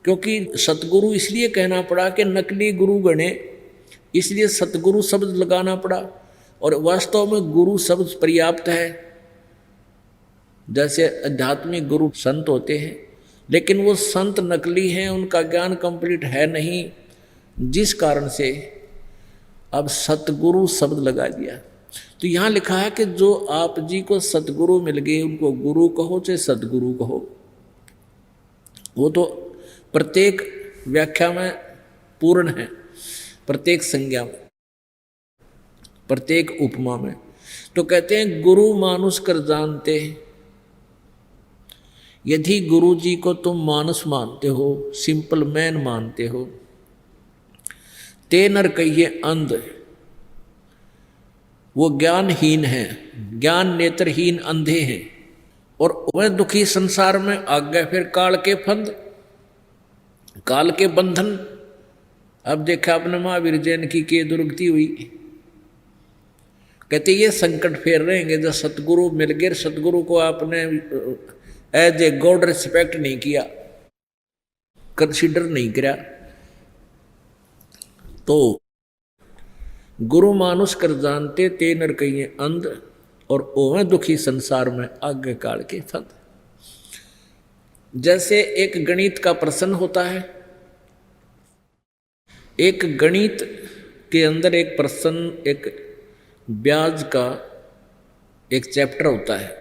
क्योंकि सतगुरु इसलिए कहना पड़ा कि नकली गुरु गणे, इसलिए सतगुरु शब्द लगाना पड़ा। और वास्तव में गुरु शब्द पर्याप्त है, जैसे आध्यात्मिक गुरु संत होते हैं, लेकिन वो संत नकली हैं, उनका ज्ञान कंप्लीट है नहीं, जिस कारण से अब सतगुरु शब्द लगा दिया। तो यहाँ लिखा है कि जो आप जी को सतगुरु मिल गए, उनको गुरु कहो चाहे सतगुरु कहो, वो तो प्रत्येक व्याख्या में पूर्ण है, प्रत्येक संज्ञा में, प्रत्येक उपमा में। तो कहते हैं गुरु मानुष कर जानते, यदि गुरु जी को तुम मानुष मानते हो, सिंपल मैन मानते हो, ते नर कहिए अंध, वो ज्ञानहीन है, ज्ञान नेत्रहीन अंधे हैं, और वह दुखी संसार में आ गए फिर काल के फंद, काल के बंधन। अब देखा आपने महावीर जैन की दुर्गति हुई, कहते ये संकट फेर रहेंगे जब सतगुरु मिल गए, सतगुरु को आपने एज ए गॉड रिस्पेक्ट नहीं किया, कंसिडर नहीं किया, तो गुरु मानुष कर जानते ते नर कहिए अंध, और ओवे दुखी संसार में आगे काल के फंद। जैसे एक गणित का प्रश्न होता है, एक गणित के अंदर एक प्रश्न, एक ब्याज का एक चैप्टर होता है,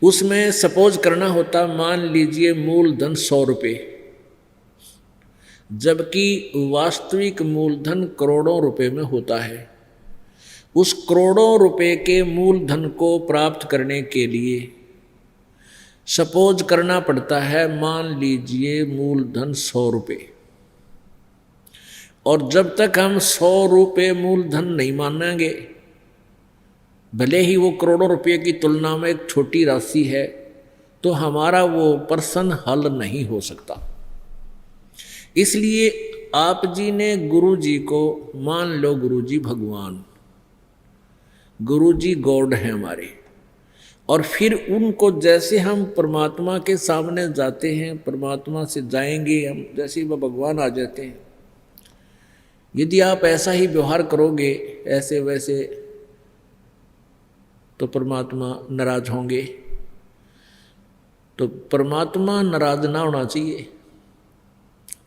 उसमें सपोज करना होता, मान लीजिए मूलधन 100 रुपये, जबकि वास्तविक मूलधन करोड़ों रुपए में होता है। उस करोड़ों रुपए के मूलधन को प्राप्त करने के लिए सपोज करना पड़ता है, मान लीजिए मूलधन 100 रुपये, और जब तक हम 100 रुपये मूलधन नहीं मानेंगे, भले ही वो करोड़ों रुपये की तुलना में एक छोटी राशि है, तो हमारा वो प्रश्न हल नहीं हो सकता। इसलिए आप जी ने गुरु जी को मान लो, गुरु जी भगवान, गुरु जी गॉड हैं हमारे, और फिर उनको जैसे हम परमात्मा के सामने जाते हैं, परमात्मा से जाएंगे हम, जैसे वो भगवान आ जाते हैं। यदि आप ऐसा ही व्यवहार करोगे ऐसे वैसे, तो परमात्मा नाराज होंगे। तो परमात्मा नाराज ना होना चाहिए।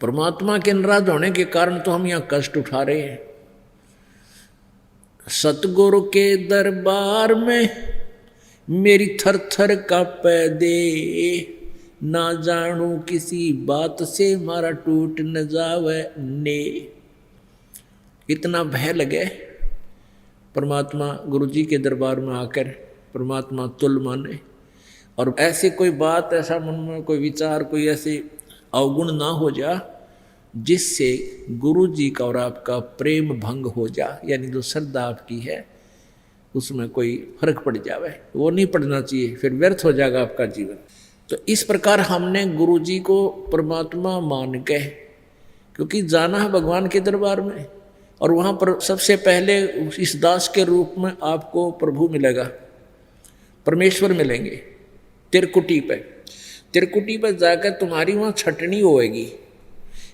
परमात्मा के नाराज होने के कारण तो हम यहाँ कष्ट उठा रहे हैं। सतगुरु के दरबार में मेरी थर थर कांपे दे, ना जानू किसी बात से मारा टूट न जावे ने। इतना भय लगे परमात्मा गुरु जी के दरबार में आकर परमात्मा तुल माने, और ऐसे कोई बात, ऐसा मन में कोई विचार, कोई ऐसे अवगुण ना हो जा जिससे गुरु जी का और आपका प्रेम भंग हो जा, यानी जो श्रद्धा आपकी है उसमें कोई फर्क पड़ जावे, वो नहीं पड़ना चाहिए, फिर व्यर्थ हो जाएगा आपका जीवन। तो इस प्रकार हमने गुरु जी को परमात्मा मान के, क्योंकि जाना है भगवान के दरबार में, और वहाँ पर सबसे पहले इस दास के रूप में आपको प्रभु मिलेगा, परमेश्वर मिलेंगे तिरकुटी पे। तिरकुटी पे जाकर तुम्हारी वहाँ छटनी होएगी।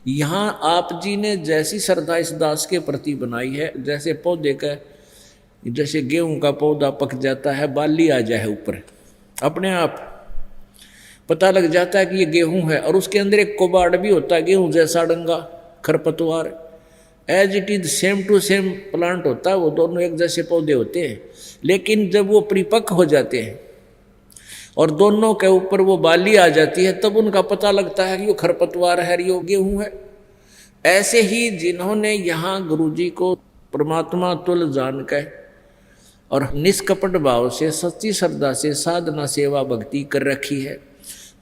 यहाँ आप जी ने जैसी श्रद्धा इस दास के प्रति बनाई है, जैसे पौधे का, जैसे गेहूं का पौधा पक जाता है, बाली आ जाए ऊपर, अपने आप पता लग जाता है कि ये गेहूं है, और उसके अंदर एक कोबाड़ भी होता है, गेहूं जैसा डंगा, खरपतवार, as it is same to same plant होता है, वो दोनों एक जैसे पौधे होते हैं। लेकिन जब वो परिपक्व हो जाते हैं और दोनों के ऊपर वो बाली आ जाती है, तब उनका पता लगता है कि ये खरपतवार है, ये गेहूं है। ऐसे ही जिन्होंने यहाँ गुरु जी को परमात्मा तुल जान के और निष्कपट भाव से, सच्ची श्रद्धा से साधना सेवा भक्ति कर रखी है,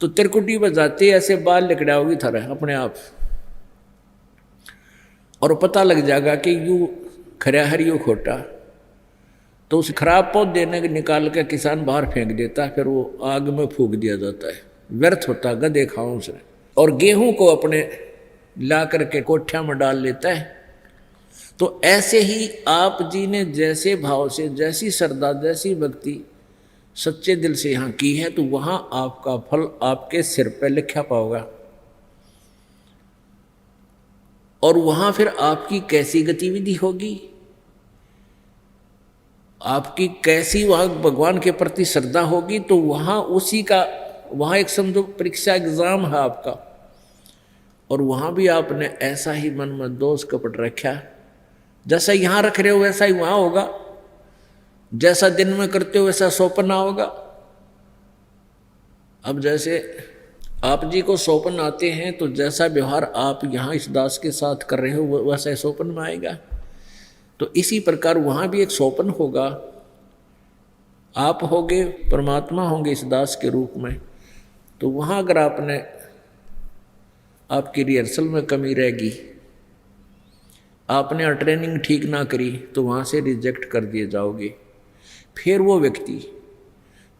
तो त्रिकुटी बजाते ऐसे बाल लिकड़ाओगी थारा अपने आप, और पता लग जाएगा कि यू खरा हर यू खोटा। तो उस खराब पौधे ने निकाल के किसान बाहर फेंक देता है, फिर वो आग में फूंक दिया जाता है, व्यर्थ होता है, गधे खाओ उसने। और गेहूं को अपने ला करके कोठ्या में डाल लेता है। तो ऐसे ही आप जी ने जैसे भाव से, जैसी श्रद्धा, जैसी भक्ति सच्चे दिल से यहाँ की है, तो वहाँ आपका फल आपके सिर पर लिखा पाओगा। और वहाँ फिर आपकी कैसी गतिविधि होगी, आपकी कैसी वहाँ भगवान के प्रति श्रद्धा होगी, तो वहाँ उसी का, वहाँ एक समझो परीक्षा एग्जाम है आपका, और वहाँ भी आपने ऐसा ही मन में दोष कपट रखा, जैसा यहाँ रख रहे हो वैसा ही वहाँ होगा, जैसा दिन में करते हो वैसा स्वप्न होगा। अब जैसे आप जी को स्वप्न आते हैं, तो जैसा व्यवहार आप यहाँ इस दास के साथ कर रहे हो वैसा स्वप्न में आएगा। तो इसी प्रकार वहाँ भी एक स्वप्न होगा, आप होंगे परमात्मा होंगे इस दास के रूप में। तो वहाँ अगर आपने, आपकी रिहर्सल में कमी रहेगी, आपने ट्रेनिंग ठीक ना करी, तो वहाँ से रिजेक्ट कर दिए जाओगे। फिर वो व्यक्ति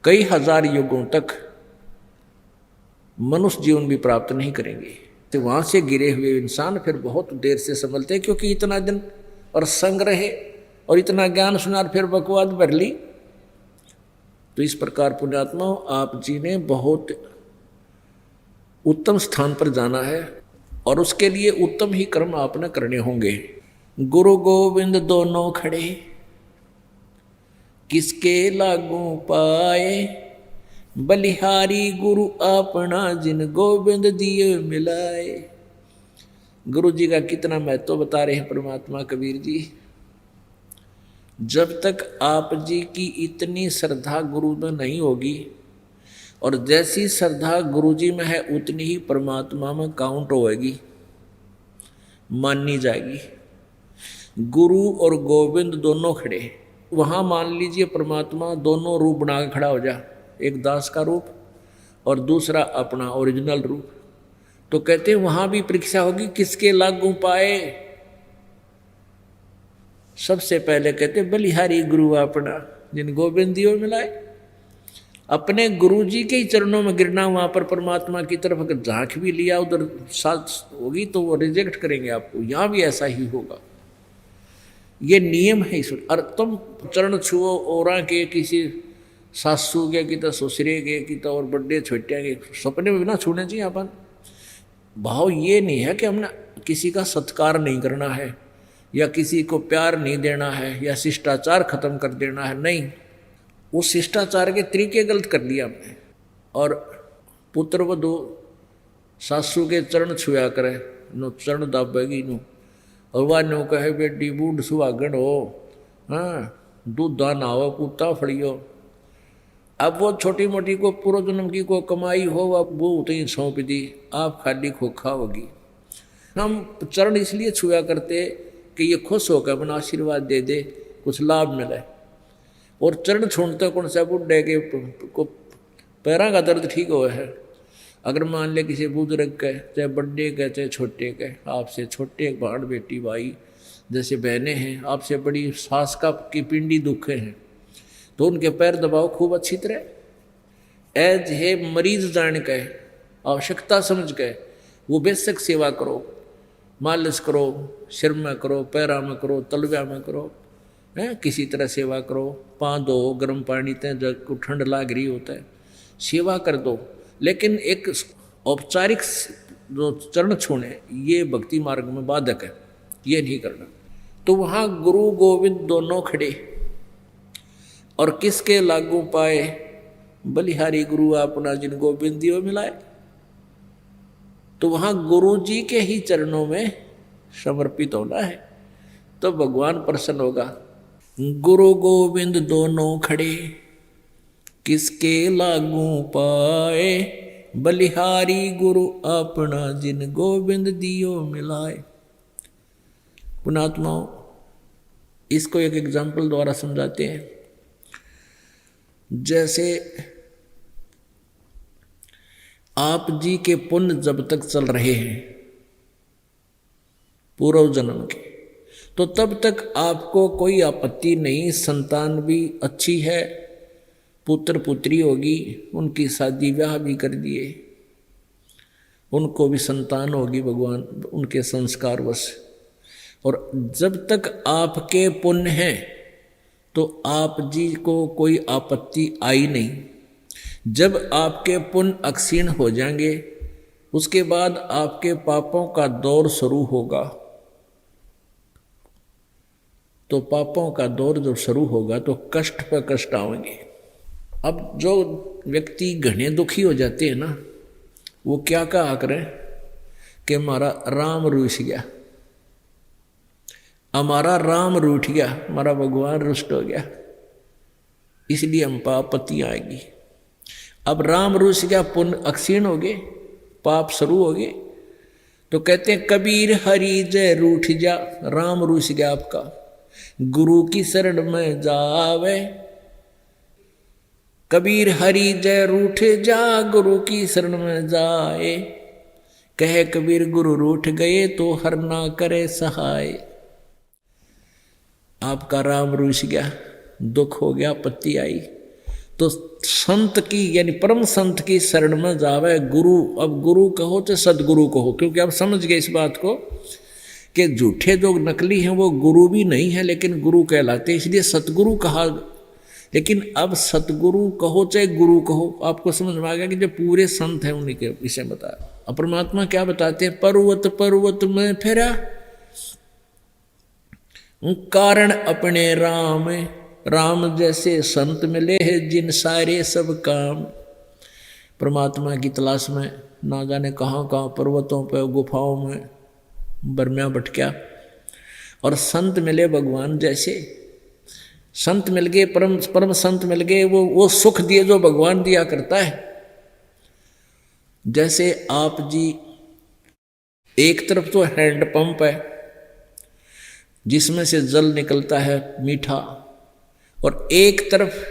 कई हजार युगों तक मनुष्य जीवन भी प्राप्त नहीं करेंगे। तो वहाँ से गिरे हुए इंसान फिर बहुत देर से संभलते हैं, क्योंकि इतना दिन और संग रहे और इतना ज्ञान सुना, फिर बकवाद भर ली। तो इस प्रकार पुण्यात्मा आप जी ने बहुत उत्तम स्थान पर जाना है, और उसके लिए उत्तम ही कर्म आपने करने होंगे। गुरु गोविंद दोनों खड़े किसके लागू पाए, बलिहारी गुरु अपना जिन गोविंद दिए मिलाए। गुरु जी का कितना महत्व बता रहे हैं परमात्मा कबीर जी। जब तक आप जी की इतनी श्रद्धा गुरु में नहीं होगी, और जैसी श्रद्धा गुरु जी में है उतनी ही परमात्मा में काउंट होएगी। मानी जाएगी। गुरु और गोविंद दोनों खड़े, वहाँ मान लीजिए परमात्मा दोनों रूप बना के खड़ा हो जा, एक दास का रूप और दूसरा अपना ओरिजिनल रूप। तो कहते हैं वहाँ भी परीक्षा होगी, किसके लागू पाए। सबसे पहले कहते बलिहारी गुरु अपना जिन गोविंद दियो मिलाए। अपने गुरु जी के ही चरणों में गिरना, वहाँ पर परमात्मा की तरफ अगर झांक भी लिया उधर साथ होगी तो वो रिजेक्ट करेंगे आपको। यहाँ भी ऐसा ही होगा, ये नियम है ईश्वर। और तुम चरण छुओ और के किसी सासू के कि तो ससुरे के कि तो और बड़े छोटे के सपने में भी ना छूने चाहिए अपन। भाव ये नहीं है कि हमने किसी का सत्कार नहीं करना है या किसी को प्यार नहीं देना है या शिष्टाचार खत्म कर देना है, नहीं। वो शिष्टाचार के तरीके गलत कर दिया हमने। और पुत्र वधू सासू के चरण छुआ करे, नो चरण दाबेगी नो, और वह नो कहे बेटी बूढ़ सुहागन हो, हाँ दूध दान आओ कुत्ता फड़ियो। अब वो छोटी मोटी को पूर्व जन्म की को कमाई हो वो उतनी सौंप दी, आप खाली खोखा होगी। हम चरण इसलिए छुआ करते कि ये खुश होकर अपना आशीर्वाद दे दे, कुछ लाभ मिले। और चरण छोड़ते कौन सा बुढ़े के को पैरों का दर्द ठीक हुआ है। अगर मान ले किसी बुजुर्ग के, चाहे बड़े के चाहे छोटे के, आपसे छोटे भाण बेटी भाई जैसे बहनें हैं, आपसे बड़ी सास का की पिंडी दुखे हैं, तो उनके पैर दबाओ खूब अच्छी तरह। एज है मरीज जान के, आवश्यकता समझ के वो बेशक सेवा करो, मालिश करो, सिर में करो, पैरा में करो, तलव्या में करो, है किसी तरह सेवा करो। पाँव दो गर्म पानी तय, जब ठंड लाग रही होता है सेवा कर दो। लेकिन एक औपचारिक जो चरण छूने ये भक्ति मार्ग में बाधक है, ये नहीं करना। तो वहाँ गुरु गोविंद दोनों खड़े, और किसके लागू पाए, बलिहारी गुरु अपना जिन गोविंद दियो मिलाए। तो वहाँ गुरु जी के ही चरणों में समर्पित होना है, तो भगवान प्रसन्न होगा। गुरु गोविंद दोनों खड़े, किसके लागू पाए, बलिहारी गुरु अपना जिन गोविंद दियो मिलाए। पुणात्माओं, इसको एक एग्जाम्पल द्वारा समझाते हैं। जैसे आप जी के पुण्य जब तक चल रहे हैं पूर्व जन्म के, तो तब तक आपको कोई आपत्ति नहीं, संतान भी अच्छी है, पुत्र पुत्री होगी, उनकी शादी ब्याह भी कर दिए, उनको भी संतान होगी भगवान उनके संस्कार वश। और जब तक आपके पुण्य हैं तो आप जी को कोई आपत्ति आई नहीं। जब आपके पुण्य अक्षीण हो जाएंगे उसके बाद आपके पापों का दौर शुरू होगा। तो पापों का दौर जब शुरू होगा तो कष्ट पर कष्ट आएंगे। अब जो व्यक्ति घने दुखी हो जाते हैं ना, वो क्या कहा करें कि हमारा राम रूठ गया, हमारा राम रूठ गया, हमारा भगवान रुष्ट हो गया, इसलिए हम आपत्ति आएगी। अब राम रूठ गया, पुण्य अक्षीण हो गए, पाप शुरू हो गए, तो कहते हैं कबीर हरि जय रूठ जा, राम रूठ गया आपका, गुरु की शरण में जावे। कबीर हरि जय रूठ जा, गुरु की शरण में जाए, कहे कबीर गुरु रूठ गए तो हर ना करे सहाय। आपका राम रूठ गया, दुख हो गया, आपत्ति आई, तो संत की यानी परम संत की शरण में जावे गुरु। अब गुरु कहो तो सदगुरु कहो, क्योंकि आप समझ गए इस बात को कि झूठे जो नकली हैं वो गुरु भी नहीं है लेकिन गुरु कहलाते, इसलिए सतगुरु कहा। लेकिन अब सतगुरु कहो चाहे गुरु कहो, आपको समझ में आ गया कि जो पूरे संत हैं उन्हीं के विषय बताया। अब परमात्मा क्या बताते हैं, पर्वत पर्वत में फेरा कारण अपने राम, राम जैसे संत मिले हैं जिन सारे सब काम। परमात्मा की तलाश में ना जाने कहाँ कहाँ पर्वतों पर गुफाओं में बरम्या भटका, और संत मिले भगवान जैसे। संत मिल गए, परम संत मिल गए, वो सुख दिए जो भगवान दिया करता है। जैसे आप जी एक तरफ तो हैंड पंप है जिसमें से जल निकलता है मीठा, और एक तरफ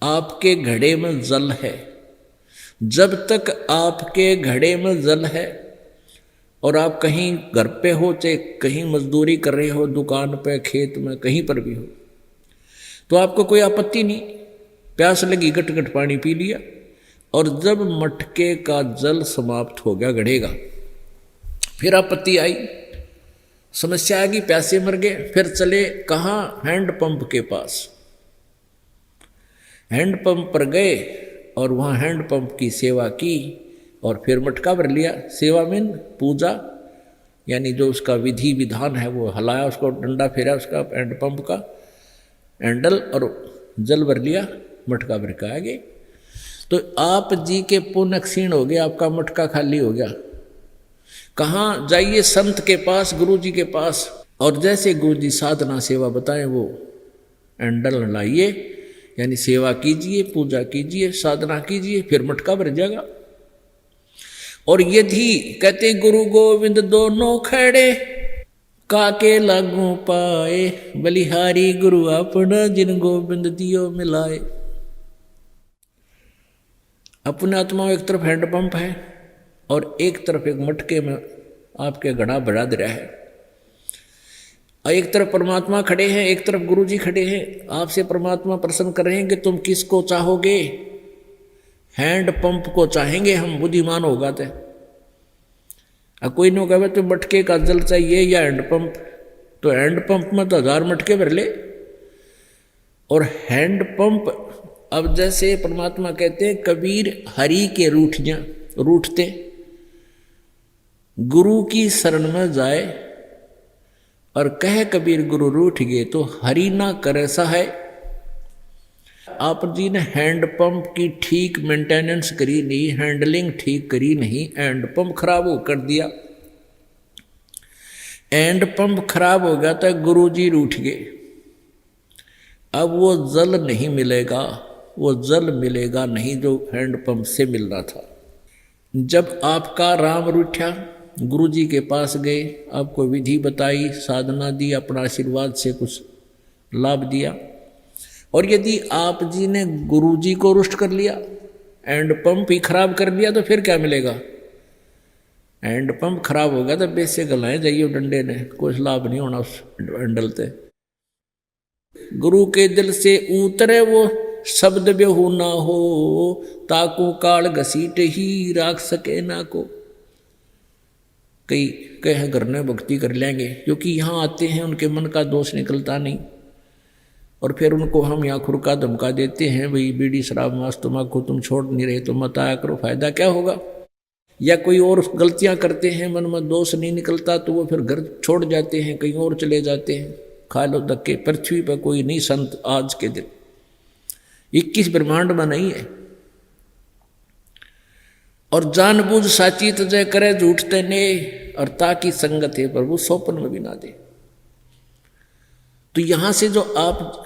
आपके घड़े में जल है। जब तक आपके घड़े में जल है और आप कहीं घर पे हो, चाहे कहीं मजदूरी कर रहे हो, दुकान पे, खेत में, कहीं पर भी हो, तो आपको कोई आपत्ति नहीं। प्यास लगी, गट गट पानी पी लिया, और जब मटके का जल समाप्त हो गया घड़े का, फिर आपत्ति आई, समस्या आ गई, प्यासे मर गए, फिर चले कहाँ? हैंडपंप के पास। हैंडपंप पर गए और वहाँ हैंडपंप की सेवा की और फिर मटका भर लिया। सेवा में पूजा, यानी जो उसका विधि विधान है वो हलाया, उसको डंडा फेरा उसका हैंडपंप का हैंडल, और जल भर लिया, मटका भर के आ गए। तो आप जी के पुण्य क्षीण हो गए, आपका मटका खाली हो गया। कहाँ जाइए? संत के पास, गुरु जी के पास, और जैसे गुरु जी साधना सेवा बताएं वो हैंडल लाइए, यानी सेवा कीजिए, पूजा कीजिए, साधना कीजिए, फिर मटका भर जाएगा। और यदि कहते गुरु गोविंद दोनों खड़े, काके लागू पाए, बलिहारी गुरु अपना जिन गोविंद दियो मिलाए। अपने आत्मा एक तरफ हैंडपंप है और एक तरफ एक मटके में आपके घड़ा बढ़ा दे रहा है। एक तरफ परमात्मा खड़े हैं, एक तरफ गुरु जी खड़े हैं। आपसे परमात्मा प्रश्न कर रहे हैं कि तुम किसको चाहोगे? हैंडपंप को चाहेंगे हम, बुद्धिमान होगा तो। कोई न कहे तो मटके का जल चाहिए या हैंडपंप, तो हैंडपंप में तो 1000 मटके भर ले। और हैंडपंप, अब जैसे परमात्मा कहते हैं कबीर हरि के रूठते गुरु की शरण में जाए, और कह कबीर गुरु रूठ गए तो हरि ना करे सहाय। आप जी ने हैंडपंप की ठीक मेंटेनेंस करी नहीं, हैंडलिंग ठीक करी नहीं, हैंडपंप खराब हो कर दिया। हैंडपंप खराब हो गया तो गुरु जी रूठ गए। अब वो जल नहीं मिलेगा, वो जल मिलेगा नहीं जो हैंडपंप से मिलना था। जब आपका राम रूठा, गुरु जी के पास गए, आपको विधि बताई, साधना दी, अपना आशीर्वाद से कुछ लाभ दिया। और यदि आप जी ने गुरु जी को रुष्ट कर लिया, हैंडपंप ही खराब कर दिया, तो फिर क्या मिलेगा? हैंडपंप खराब होगा तो बेसे गलाए जाइए डंडे ने, कुछ लाभ नहीं होना उस हैंडल से। गुरु के दिल से उतरे वो शब्द बेहू ना हो, ताकू काल घसीट ही राख सके ना को। कई कह करने भक्ति कर लेंगे, क्योंकि यहाँ आते हैं उनके मन का दोष निकलता नहीं, और फिर उनको हम यहाँ खुरका धमका देते हैं, भाई बीड़ी शराब मांस तम्बाकू तुम छोड़ नहीं रहे तो मत आया करो, फायदा क्या होगा? या कोई और गलतियाँ करते हैं, मन में दोष नहीं निकलता तो वो फिर घर छोड़ जाते हैं, कहीं और चले जाते हैं, खा लो धक्के। पृथ्वी पर कोई नहीं संत आज के दिन, 21 ब्रह्मांड में नहीं है। और जानबूझ साची तजय करे झूठते ने, और ताकि संगत है प्रभु सौपन में भी ना दे। तो यहां से जो आप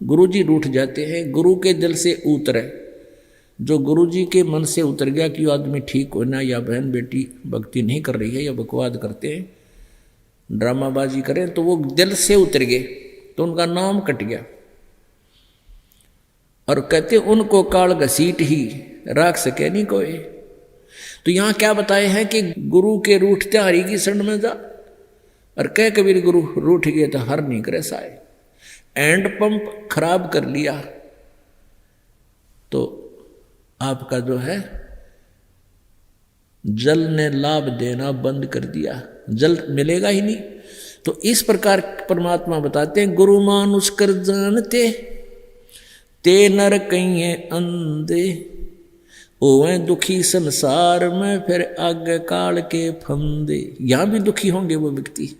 गुरु जी रूठ जाते हैं, गुरु के दिल से उतरे, जो गुरु जी के मन से उतर गया कि आदमी ठीक होना, या बहन बेटी भक्ति नहीं कर रही है या बकवाद करते हैं, ड्रामाबाजी करें, तो वो दिल से उतर गए तो उनका नाम कट गया। और कहते उनको काल घसीट ही राख सके नहीं कोई। तो यहां क्या बताए हैं कि गुरु के रूठते हरि की शरण में जा, और कह कबीर गुरु रूठ गए तो हर नहीं करे साए। हैंडपंप खराब कर लिया तो आपका जो है जल ने लाभ देना बंद कर दिया, जल मिलेगा ही नहीं। तो इस प्रकार परमात्मा बताते हैं गुरु मानुष कर जानते, ते नर कहिए अंधे, ओवे दुखी संसार में फिर आगे काल के फंदे। यहां भी दुखी होंगे वो व्यक्ति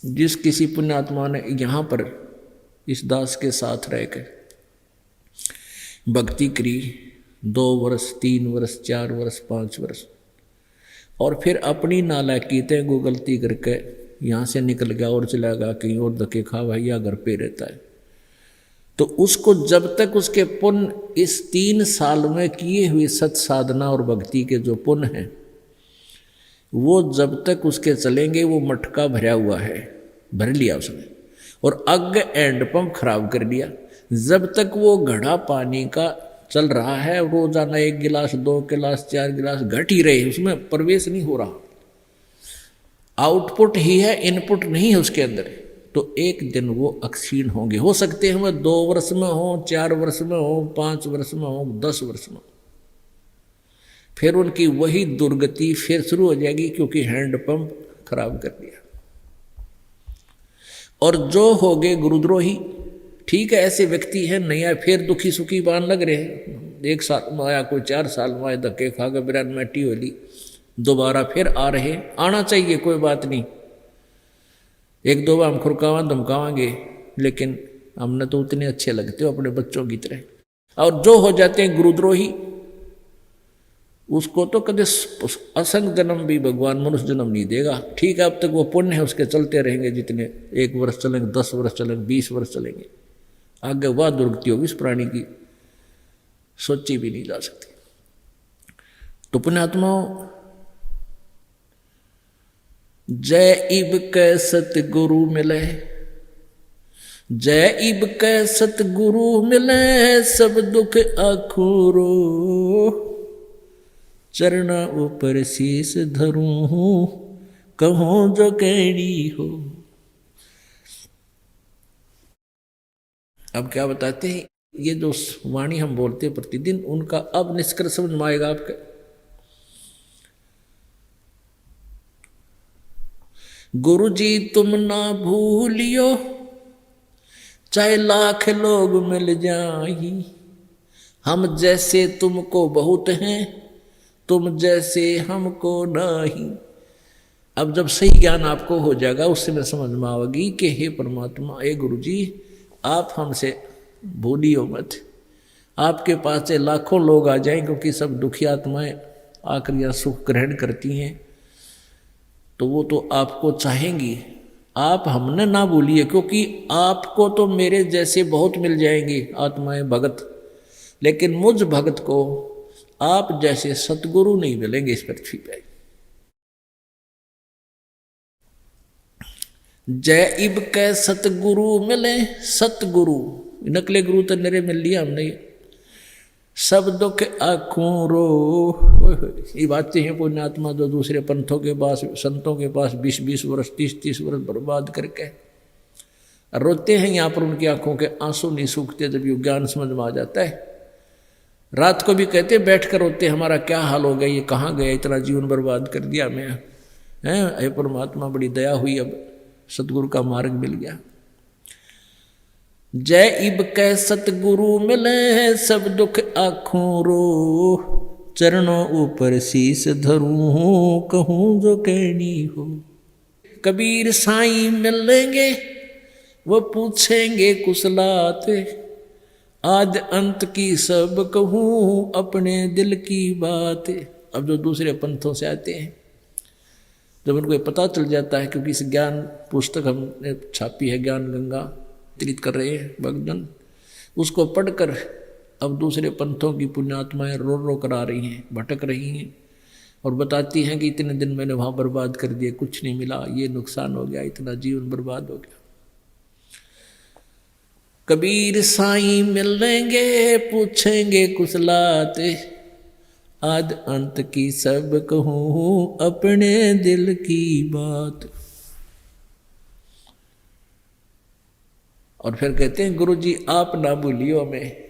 जिस किसी पुण्यात्मा ने यहां पर इस दास के साथ रहकर भक्ति करी 2 वर्ष 3 वर्ष 4 वर्ष 5 वर्ष, और फिर अपनी नालायकी ते को गलती करके यहाँ से निकल गया और चला गया कहीं और, धक्के खा भाई या घर पे रहता है, तो उसको जब तक उसके पुण्य इस 3 साल में किए हुए सत साधना और भक्ति के जो पुण्य हैं वो जब तक उसके चलेंगे, वो मटका भरा हुआ है, भर लिया उसने और आगे एंड पंप खराब कर दिया। जब तक वो घड़ा पानी का चल रहा है, रोजाना 1 गिलास 2 गिलास 4 गिलास घट ही रहे, उसमें प्रवेश नहीं हो रहा, आउटपुट ही है, इनपुट नहीं है उसके अंदर, तो एक दिन वो अक्षीण होंगे। हो सकते हैं वह 2 वर्ष में हो, 4 वर्ष में हो, 5 वर्ष में हो, 10 वर्ष में, फिर उनकी वही दुर्गति फिर शुरू हो जाएगी, क्योंकि हैंडपंप खराब कर दिया। और जो हो गए गुरुद्रोही, ठीक है, ऐसे व्यक्ति है नया फिर दुखी सुखी बान लग रहे हैं, 1 साल में आया, कोई 4 साल में आया, धक्के खा के बिरान मैटी होली, दोबारा फिर आ रहे, आना चाहिए, कोई बात नहीं, 1-2 बार हम खुरकावा धमकावांगे, लेकिन हमने तो उतने अच्छे लगते हो अपने बच्चों की तरह। और जो हो जाते हैं गुरुद्रोही, उसको तो कभी असंग जन्म भी भगवान मनुष्य जन्म नहीं देगा। ठीक है, अब तक वो पुण्य है उसके चलते रहेंगे, जितने 1 वर्ष चलेंगे, 10 वर्ष चलेंगे, 20 वर्ष चलेंगे, आगे वह दुर्गति होगी इस प्राणी की सोची भी नहीं जा सकती। तो पुण्यात्माओं, जय इब कै सतगुरु मिले, जय इब कै सतगुरु मिले, सब दुख आखुरो, चरणा ऊपर शीस धरूं, कहूं जो कहनी हो। अब क्या बताते हैं, ये जो वाणी हम बोलते हैं प्रतिदिन, उनका अब निष्कर्ष समझ में आएगा आपके। गुरु जी तुम ना भूलियो, चाहे लाख लोग मिल जाई, हम जैसे तुमको बहुत हैं, तुम जैसे हमको नहीं। अब जब सही ज्ञान आपको हो जाएगा, उससे मैं समझ में आवेगी कि हे परमात्मा, हे गुरु जी, आप हमसे भूलियो मत, आपके पास से लाखों लोग आ जाएं, क्योंकि सब दुखी आत्माएं आकर यह सुख ग्रहण करती हैं, तो वो तो आपको चाहेंगी, आप हमने ना भूलिए, क्योंकि आपको तो मेरे जैसे बहुत मिल जाएंगे आत्माएं भगत, लेकिन मुझ भगत को आप जैसे सतगुरु नहीं मिलेंगे इस पृथ्वी पे। जय इब कै सतगुरु मिले, सतगुरु, नकले गुरु तो मेरे मिल लिया हमने, सब दुख आँखों रो। ये बातें हैं पुण्यात्मा जो दूसरे पंथों के पास, संतों के पास 20-20 वर्ष 30-30 वर्ष बर्बाद करके रोते हैं, यहाँ पर उनकी आंखों के आंसू नहीं सूखते जब ये ज्ञान समझ में आ जाता है। रात को भी कहते बैठ कर रोते, हमारा क्या हाल हो गया, ये कहाँ गया, इतना जीवन बर्बाद कर दिया मैं, है परमात्मा बड़ी दया हुई, अब सतगुरु का मार्ग मिल गया। जय इब कै सतगुरु मिले, सब दुख आँखों रो, चरणों ऊपर शीस धरूं, कहूं जो कहनी हो। कबीर साईं मिलेंगे, वो पूछेंगे कुशलात, आद अंत की सब कहूं, अपने दिल की बात। अब जो दूसरे पंथों से आते हैं, जब उनको पता चल जाता है, क्योंकि इस ज्ञान पुस्तक हमने छापी है, ज्ञान गंगा वितरित कर रहे हैं भक्तजन, उसको पढ़कर अब दूसरे पंथों की पुण्यात्माएं रो रो कर आ रही हैं, भटक रही हैं और बताती हैं कि इतने दिन मैंने वहाँ बर्बाद कर दिए, कुछ नहीं मिला, ये नुकसान हो गया, इतना जीवन बर्बाद हो गया। कबीर साईं मिलेंगे, पूछेंगे कुशलात, आद अंत की सब कहूं, अपने दिल की बात। और फिर कहते हैं, गुरु जी आप ना भूलियो हमें,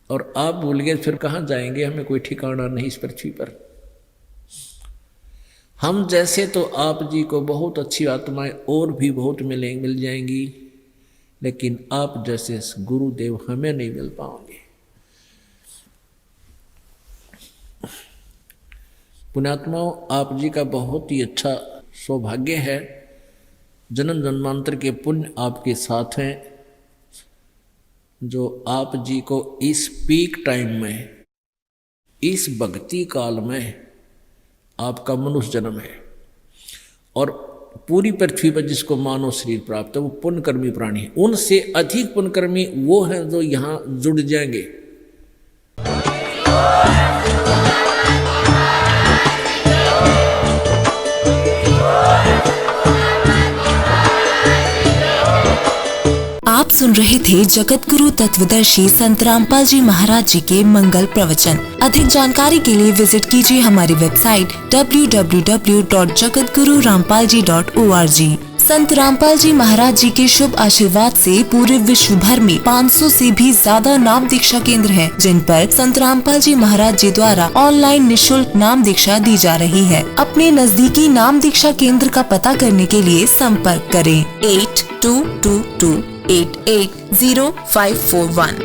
और आप भूल गए फिर कहाँ जाएंगे, हमें कोई ठिकाना नहीं इस पृथ्वी पर। हम जैसे तो आप जी को बहुत अच्छी आत्माएं और भी बहुत मिल जाएंगी, लेकिन आप जैसे गुरुदेव हमें नहीं मिल पाओगे। पुण्यात्माओं, आप जी का बहुत ही अच्छा सौभाग्य है, जन्म जन्मांतर के पुण्य आपके साथ हैं, जो आप जी को इस पीक टाइम में, इस भक्ति काल में आपका मनुष्य जन्म है। और पूरी पृथ्वी पर जिसको मानव शरीर प्राप्त है वो पुण्यकर्मी प्राणी है। उनसे अधिक पुण्यकर्मी वो हैं जो यहाँ जुड़ जाएंगे। आप सुन रहे थे जगत गुरु तत्वदर्शी संत रामपाल जी महाराज जी के मंगल प्रवचन। अधिक जानकारी के लिए विजिट कीजिए हमारी वेबसाइट www.jagatgururampalji.org। संत रामपाल जी महाराज जी के शुभ आशीर्वाद से पूरे विश्व भर में 500 से भी ज्यादा नाम दीक्षा केंद्र हैं, जिन पर संत रामपाल जी महाराज जी द्वारा ऑनलाइन निशुल्क नाम दीक्षा दी जा रही है। अपने नजदीकी नाम दीक्षा केंद्र का पता करने के लिए संपर्क करें 8222880541।